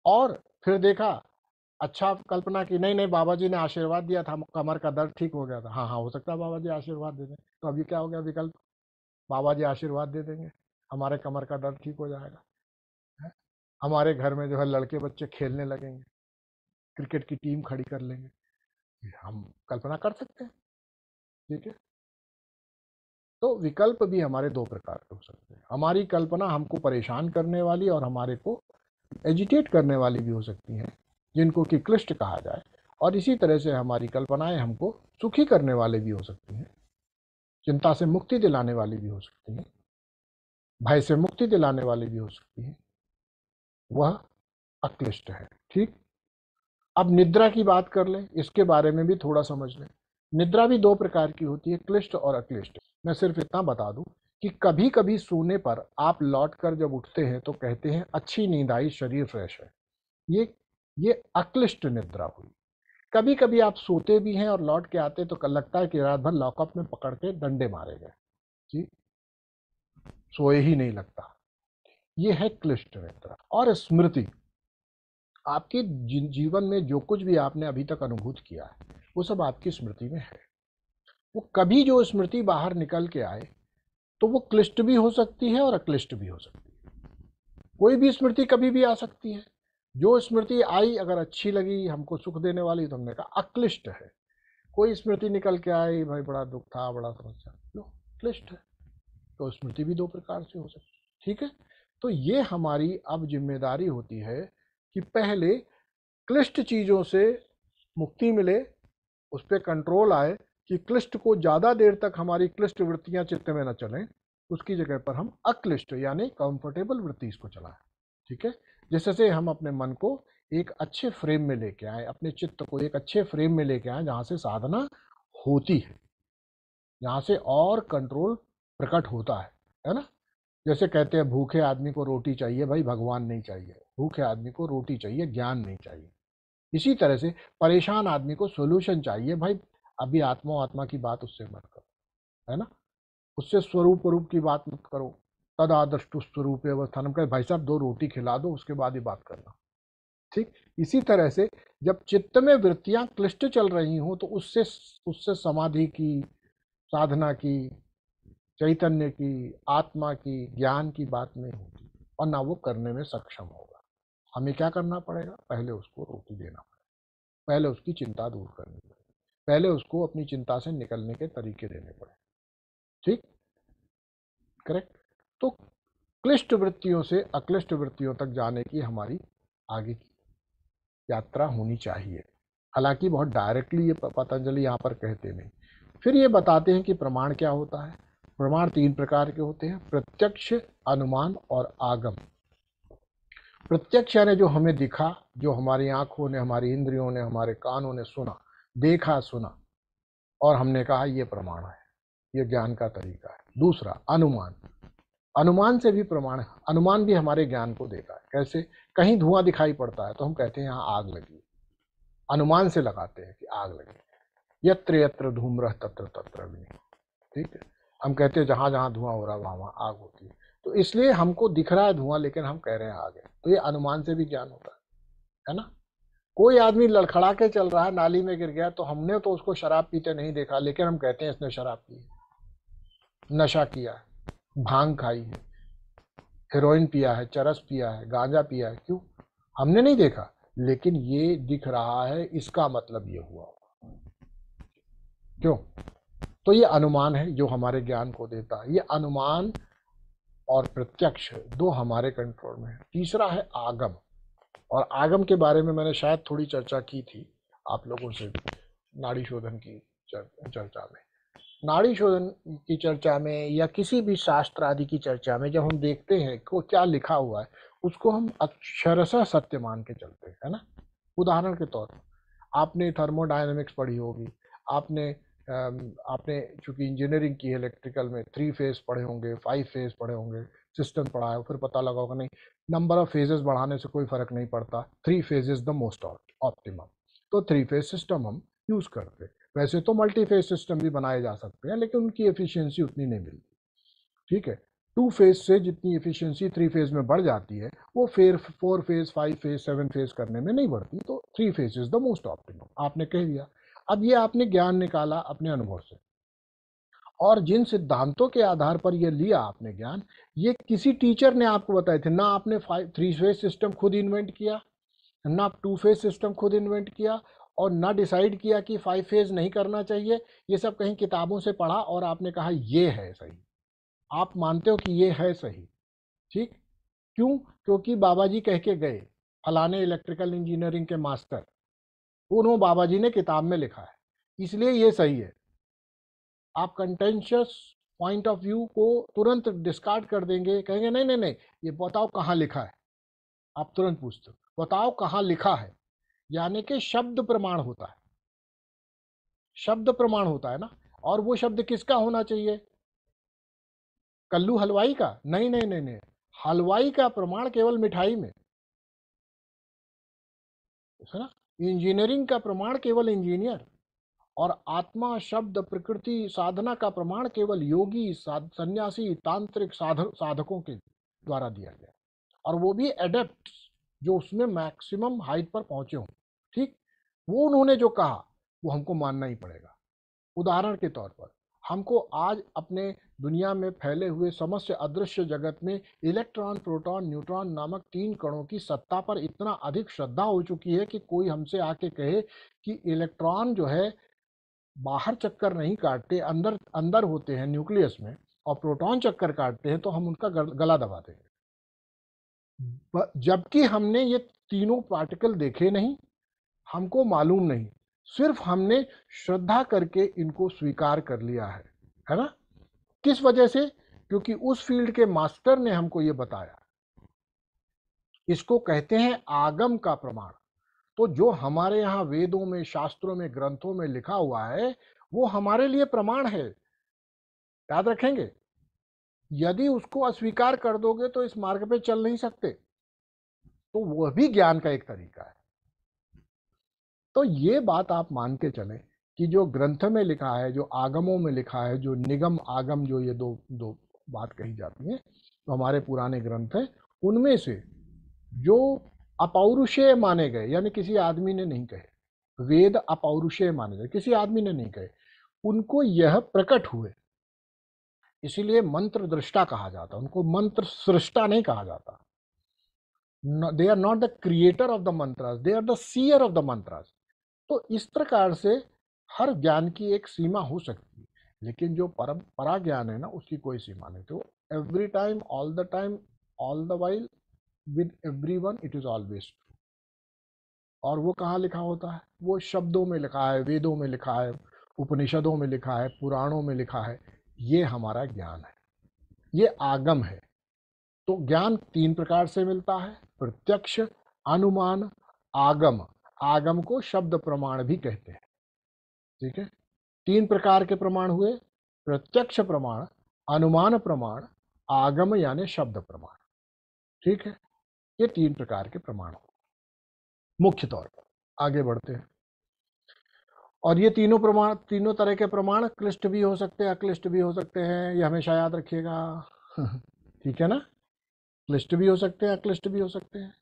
और फिर देखा, अच्छा कल्पना की, नहीं नहीं बाबा जी ने आशीर्वाद दिया था, कमर का दर्द ठीक हो गया था। हाँ हाँ, हो सकता है बाबा जी आशीर्वाद दे दें, तो अभी क्या हो गया? विकल्प। बाबा जी आशीर्वाद दे देंगे, हमारे कमर का दर्द ठीक हो जाएगा, है? हमारे घर में जो है लड़के बच्चे खेलने लगेंगे, क्रिकेट की टीम खड़ी कर लेंगे। हम कल्पना कर सकते हैं। ठीक है। तो विकल्प भी हमारे दो प्रकार के हो सकते हैं। हमारी कल्पना हमको परेशान करने वाली और हमारे को एजिटेट करने वाली भी हो सकती हैं, जिनको कि क्लिष्ट कहा जाए। और इसी तरह से हमारी कल्पनाएं हमको सुखी करने वाले भी हो सकती हैं, चिंता से मुक्ति दिलाने वाली भी हो सकती हैं, भय से मुक्ति दिलाने वाली भी हो सकती हैं। वह अक्लिष्ट है। ठीक। अब निद्रा की बात कर लें, इसके बारे में भी थोड़ा समझ लें। निद्रा भी दो प्रकार की होती है, क्लिष्ट और अक्लिष्ट। मैं सिर्फ इतना बता दूं कि कभी कभी सोने पर आप लौट कर जब उठते हैं तो कहते हैं अच्छी नींद आई, शरीर फ्रेश है। ये अक्लिष्ट निद्रा हुई। कभी कभी आप सोते भी हैं और लौट के आते तो लगता है कि रात भर लॉकअप में पकड़ के डंडे मारे गए। जी, सोए ही नहीं लगता। ये है क्लिष्ट निद्रा। और स्मृति, आपके जीवन में जो कुछ भी आपने अभी तक अनुभूत किया है, वो सब आपकी स्मृति में है। वो कभी जो स्मृति बाहर निकल के आए तो वो क्लिष्ट भी हो सकती है और अक्लिष्ट भी हो सकती है। कोई भी स्मृति कभी भी आ सकती है। जो स्मृति आई अगर अच्छी लगी, हमको सुख देने वाली, तो हमने कहा अक्लिष्ट है। कोई स्मृति निकल के आई, भाई बड़ा दुख था, बड़ा समस्या, लो क्लिष्ट है। तो स्मृति भी दो प्रकार से हो सकती है। ठीक है। तो ये हमारी अब जिम्मेदारी होती है कि पहले क्लिष्ट चीजों से मुक्ति मिले, उस पर कंट्रोल आए, कि क्लिष्ट को ज्यादा देर तक हमारी क्लिष्ट वृत्तियां चित्त में न चलें। उसकी जगह पर हम अक्लिष्ट यानी कंफर्टेबल वृत्ति इसको चलाएं। ठीक है। जिससे हम अपने मन को एक अच्छे फ्रेम में लेके आए, अपने चित्त को एक अच्छे फ्रेम में लेके आए, जहां से साधना होती है, जहां से और कंट्रोल प्रकट होता है ना। जैसे कहते हैं भूखे आदमी को रोटी चाहिए, भाई भगवान नहीं चाहिए। भूखे आदमी को रोटी चाहिए, ज्ञान नहीं चाहिए। इसी तरह से परेशान आदमी को सोल्यूशन चाहिए, भाई अभी आत्मा की बात उससे मत करो, है ना। उससे स्वरूप रूप की बात मत करो। तद आदृष्टु स्वरूप अवस्थानम का, भाई साहब दो रोटी खिला दो, उसके बाद ही बात करना। ठीक। इसी तरह से जब चित्त में वृत्तियां क्लिष्ट चल रही हों तो उससे उससे समाधि की, साधना की, चैतन्य की, आत्मा की, ज्ञान की बात नहीं होती, और ना वो करने में सक्षम होगा। हमें क्या करना पड़ेगा? पहले उसको रोटी देना पड़ेगा, पहले उसकी चिंता दूर करनी पड़ेगी, पहले उसको अपनी चिंता से निकलने के तरीके देने पड़े। ठीक। करेक्ट। तो क्लिष्ट वृत्तियों से अक्लिष्ट वृत्तियों तक जाने की हमारी आगे की यात्रा होनी चाहिए। हालांकि बहुत डायरेक्टली ये पतंजलि यहाँ पर कहते नहीं। फिर ये बताते हैं कि प्रमाण क्या होता है। प्रमाण तीन प्रकार के होते हैं, प्रत्यक्ष, अनुमान और आगम। प्रत्यक्ष यानी जो हमें दिखा, जो हमारी आंखों ने, हमारी इंद्रियों ने, हमारे कानों ने सुना, देखा सुना, और हमने कहा ये प्रमाण है, ये ज्ञान का तरीका है। दूसरा अनुमान, अनुमान से भी प्रमाण है, अनुमान भी हमारे ज्ञान को देता है। कैसे? कहीं धुआं दिखाई पड़ता है तो हम कहते हैं यहाँ आग लगी, अनुमान से लगाते हैं कि आग लगी। यत्र यत्र धूम्रः तत्र तत्र अग्नि, ठीक है, हम कहते हैं जहां जहां धुआं हो रहा है वहां वहां आग होती है। तो इसलिए हमको दिख रहा है धुआं, लेकिन हम कह रहे हैं आग है। तो ये अनुमान से भी ज्ञान होता है ना। कोई आदमी लड़खड़ा के चल रहा है, नाली में गिर गया, तो हमने तो उसको शराब पीते नहीं देखा, लेकिन हम कहते हैं इसने शराब पी है, नशा किया है, भांग खाई है, हेरोइन पिया है, चरस पिया है, गांजा पिया है। क्यों? हमने नहीं देखा, लेकिन ये दिख रहा है, इसका मतलब ये हुआ। क्यों? तो ये अनुमान है जो हमारे ज्ञान को देता है। ये अनुमान और प्रत्यक्ष दो हमारे कंट्रोल में है। तीसरा है आगम, और आगम के बारे में मैंने शायद थोड़ी चर्चा की थी आप लोगों से नाड़ी शोधन की चर्चा में। नाड़ी शोधन की चर्चा में या किसी भी शास्त्र आदि की चर्चा में जब हम देखते हैं कि क्या लिखा हुआ है, उसको हम अक्षरशः सत्य मान के चलते हैं, है ना। उदाहरण के तौर पर आपने थर्मोडायनेमिक्स पढ़ी होगी, आपने आपने चूंकि इंजीनियरिंग की है, इलेक्ट्रिकल में 3 फेज पढ़े होंगे, 5 फेज पढ़े होंगे, सिस्टम पढ़ा है, फिर पता लगा होगा नहीं नंबर ऑफ फेजेस बढ़ाने से कोई फर्क नहीं पड़ता, 3 phase is the most optimum. तो 3 फेज सिस्टम हम यूज करते हैं। वैसे तो मल्टी फेज सिस्टम भी बनाए जा सकते हैं, लेकिन उनकी एफिशिएंसी उतनी नहीं मिलती, ठीक है। 2 फेज से जितनी एफिशिएंसी 3 फेज में बढ़ जाती है, वो फिर 4 फेज, 5 फेज, 7 फेज करने में नहीं बढ़ती। तो 3 phase is the most optimum, आपने कह दिया। अब ये आपने ज्ञान निकाला अपने अनुभव से, और जिन सिद्धांतों के आधार पर ये लिया आपने ज्ञान, ये किसी टीचर ने आपको बताए थे ना। आपने 3 फेज सिस्टम खुद इन्वेंट किया, ना 2 फेज सिस्टम खुद इन्वेंट किया, और ना डिसाइड किया कि 5 फेज नहीं करना चाहिए। ये सब कहीं किताबों से पढ़ा और आपने कहा ये है सही, आप मानते हो कि ये है सही, ठीक। क्यों? क्योंकि बाबा जी कह के गए, फलाने इलेक्ट्रिकल इंजीनियरिंग के मास्टर, उन्होंने बाबा जी ने किताब में लिखा है, इसलिए ये सही है। आप कंटेंशियस पॉइंट ऑफ व्यू को तुरंत डिस्कार्ड कर देंगे, कहेंगे नहीं नहीं नहीं, ये बताओ कहाँ लिखा है। आप तुरंत पूछते हो बताओ कहाँ लिखा है, यानी कि शब्द प्रमाण होता है, शब्द प्रमाण होता है ना। और वो शब्द किसका होना चाहिए? कल्लू हलवाई का? नहीं नहीं नहीं नहीं, हलवाई का प्रमाण केवल मिठाई में, है ना। इंजीनियरिंग का प्रमाण केवल इंजीनियर, और आत्मा, शब्द, प्रकृति, साधना का प्रमाण केवल योगी, सन्यासी, तांत्रिक साधकों के द्वारा दिया गया, और वो भी एडेप्ट, जो उसमें मैक्सिमम हाइट पर पहुंचे हों, ठीक। वो उन्होंने जो कहा वो हमको मानना ही पड़ेगा। उदाहरण के तौर पर हमको आज अपने दुनिया में फैले हुए समस्त अदृश्य जगत में इलेक्ट्रॉन, प्रोटॉन, न्यूट्रॉन नामक 3 कणों की सत्ता पर इतना अधिक श्रद्धा हो चुकी है कि कोई हमसे आके कहे कि इलेक्ट्रॉन जो है बाहर चक्कर नहीं काटते, अंदर अंदर होते हैं न्यूक्लियस में, और प्रोटॉन चक्कर काटते हैं, तो हम उनका गला दबा देंगे। जबकि हमने ये तीनों पार्टिकल देखे नहीं, हमको मालूम नहीं, सिर्फ हमने श्रद्धा करके इनको स्वीकार कर लिया है ना। किस वजह से? क्योंकि उस फील्ड के मास्टर ने हमको ये बताया। इसको कहते हैं आगम का प्रमाण। तो जो हमारे यहाँ वेदों में, शास्त्रों में, ग्रंथों में लिखा हुआ है, वो हमारे लिए प्रमाण है, याद रखेंगे। यदि उसको अस्वीकार कर दोगे तो इस मार्ग पे चल नहीं सकते। तो वह भी ज्ञान का एक तरीका है। तो ये बात आप मान के चलें कि जो ग्रंथ में लिखा है, जो आगमों में लिखा है, जो निगम आगम, जो ये दो दो बात कही जाती है, तो हमारे पुराने ग्रंथ हैं, उनमें से जो अपौरुषेय माने गए, यानी किसी आदमी ने नहीं कहे, वेद अपौरुषेय माने गए, किसी आदमी ने नहीं कहे, उनको यह प्रकट हुए, इसीलिए मंत्र दृष्टा कहा जाता, उनको मंत्र सृष्टा नहीं कहा जाता। They are not the creator of the mantras, they are the seer of the mantras. तो इस प्रकार से हर ज्ञान की एक सीमा हो सकती है, लेकिन जो परम परा ज्ञान है ना, उसकी कोई सीमा नहीं। तो every time, all the while, with every one, it is always true. और वो कहाँ लिखा होता है? वो शब्दों में लिखा है, वेदों में लिखा है, उपनिषदों में लिखा है, पुराणों में लिखा है। ये हमारा ज्ञान है, ये आगम है। तो ज्ञान 3 प्रकार से मिलता है, प्रत्यक्ष, अनुमान, आगम। आगम को शब्द प्रमाण भी कहते हैं। ठीक है, 3 प्रकार के प्रमाण हुए, प्रत्यक्ष प्रमाण, अनुमान प्रमाण, आगम यानी शब्द प्रमाण। ठीक है, ये 3 प्रकार के प्रमाण हो मुख्य तौर पर। आगे बढ़ते हैं। और ये तीनों प्रमाण, तीनों तरह के प्रमाण क्लिष्ट भी हो सकते हैं, अक्लिष्ट भी हो सकते हैं, ये हमेशा याद रखिएगा। ठीक है ना, क्लिष्ट भी हो सकते हैं, अक्लिष्ट भी हो सकते हैं।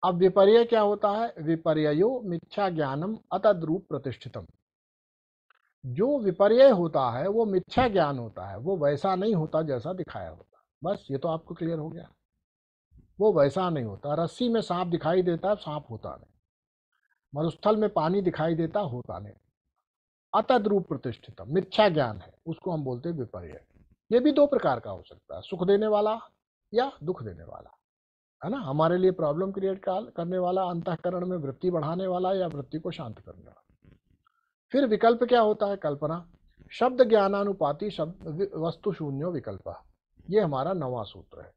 अब विपर्य क्या होता है? विपर्यो मिथ्या ज्ञानम अतद्रूप प्रतिष्ठितम। जो विपर्य होता है वो मिथ्या ज्ञान होता है, वो वैसा नहीं होता जैसा दिखाया होता। बस ये तो आपको क्लियर हो गया, वो वैसा नहीं होता। रस्सी में सांप दिखाई देता है, सांप होता नहीं। मरुस्थल में पानी दिखाई देता, होता नहीं। अतद्रूप प्रतिष्ठित मिथ्या ज्ञान है, उसको हम बोलते हैं विपर्य। ये भी 2 प्रकार का हो सकता है, सुख देने वाला या दुख देने वाला, है ना। हमारे लिए प्रॉब्लम क्रिएट करने वाला, अंतःकरण में वृत्ति बढ़ाने वाला या वृत्ति को शांत करने वाला। फिर विकल्प क्या होता है? कल्पना। शब्द ज्ञानानुपाति शब्द वस्तु शून्यो विकल्प, ये हमारा 9वां सूत्र है।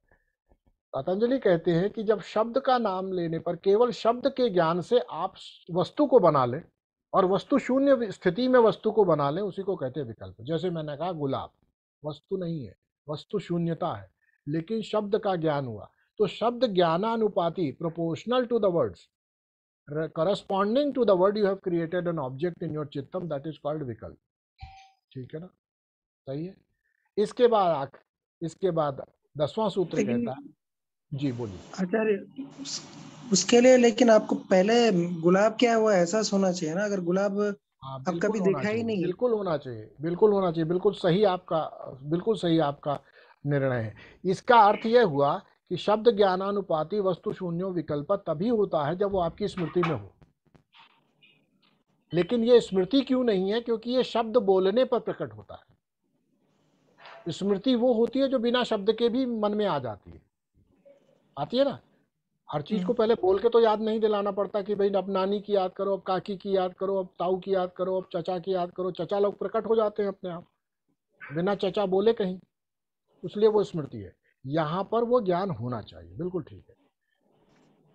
पतंजलि कहते हैं कि जब शब्द का नाम लेने पर केवल शब्द के ज्ञान से आप वस्तु को बना लें और वस्तु शून्य स्थिति में वस्तु को बना लें, उसी को कहते हैं विकल्प। जैसे मैंने कहा गुलाब वस्तु नहीं है, वस्तु शून्यता है, लेकिन शब्द का ज्ञान हुआ तो शब्द ज्ञानानुपाति, proportional to the words, corresponding to the word you have created an object in your chittam, that is called विकल्प। ठीक है ना, सही है। इसके बाद 10वां सूत्र कहता है, जी बोलिए। आचार्य, उसके लिए लेकिन आपको पहले गुलाब क्या है वो एहसास होना चाहिए ना। अगर गुलाब हाँ अब बिल्कुल कभी होना देखा ही चाहिए, नहीं। बिल्कुल होना चाहिए, बिल्कुल होना चाहिए। बिल्कुल सही आपका निर्णय है। इसका अर्थ यह हुआ कि शब्द ज्ञानानुपाति वस्तु शून्यो विकल्प तभी होता है जब वो आपकी स्मृति में हो। लेकिन ये स्मृति क्यों नहीं है? क्योंकि ये शब्द बोलने पर प्रकट होता है। स्मृति वो होती है जो बिना शब्द के भी मन में आ जाती है, आती है ना। हर चीज को पहले बोल के तो याद नहीं दिलाना पड़ता कि भाई अब नानी की याद करो, अब काकी की याद करो, अब ताऊ की याद करो, अब चचा की याद करो। चचा लोग प्रकट हो जाते हैं अपने आप, बिना चचा बोले कहीं, इसलिए वो स्मृति है। यहाँ पर वो ज्ञान होना चाहिए, बिल्कुल ठीक है।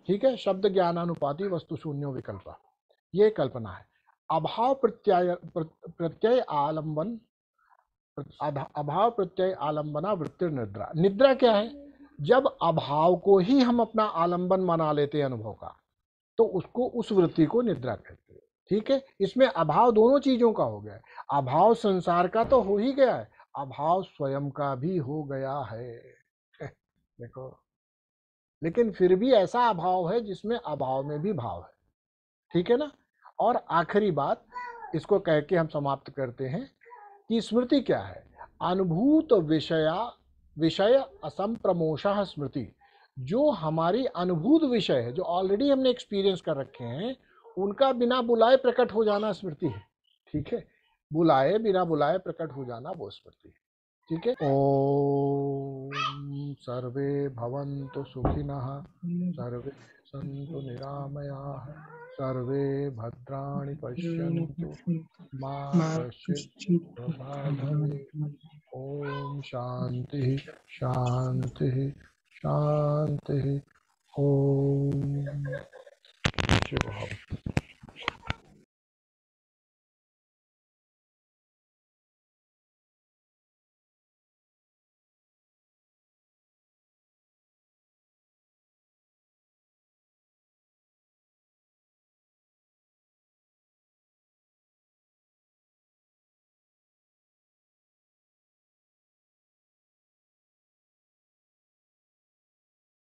ठीक है, शब्द ज्ञानानुपाति वस्तु शून्यो विकल्प, ये कल्पना है। अभाव प्रत्यय आलंबन, अभाव प्रत्यय आलंबना वृत्ति निद्रा। निद्रा क्या है? जब अभाव को ही हम अपना आलंबन बना लेते हैं अनुभव का, तो उसको, उस वृत्ति को निद्रा कहते हैं। ठीक है, इसमें अभाव दोनों चीजों का हो गया है। अभाव संसार का तो हो ही गया है, अभाव स्वयं का भी हो गया है। देखो, लेकिन फिर भी ऐसा अभाव है जिसमें अभाव में भी भाव है। ठीक है ना। और आखिरी बात, इसको कह के हम समाप्त करते हैं कि स्मृति क्या है? अनुभूत विषय असंप्रमोषः स्मृति। जो हमारी अनुभूत विषय है, जो ऑलरेडी हमने एक्सपीरियंस कर रखे हैं, उनका बिना बुलाए प्रकट हो जाना स्मृति है। ठीक है, बिना बुलाए प्रकट हो जाना वो स्मृति है। ठीक है। ओम सर्वे भवन्तु सुखिनः, सर्वे सन्तु निरामयाः, सर्वे भद्राणि पश्यन्तु, मा कश्चित् प्रमादयेत्। ओम शांति शांति शांति। ओम शिव।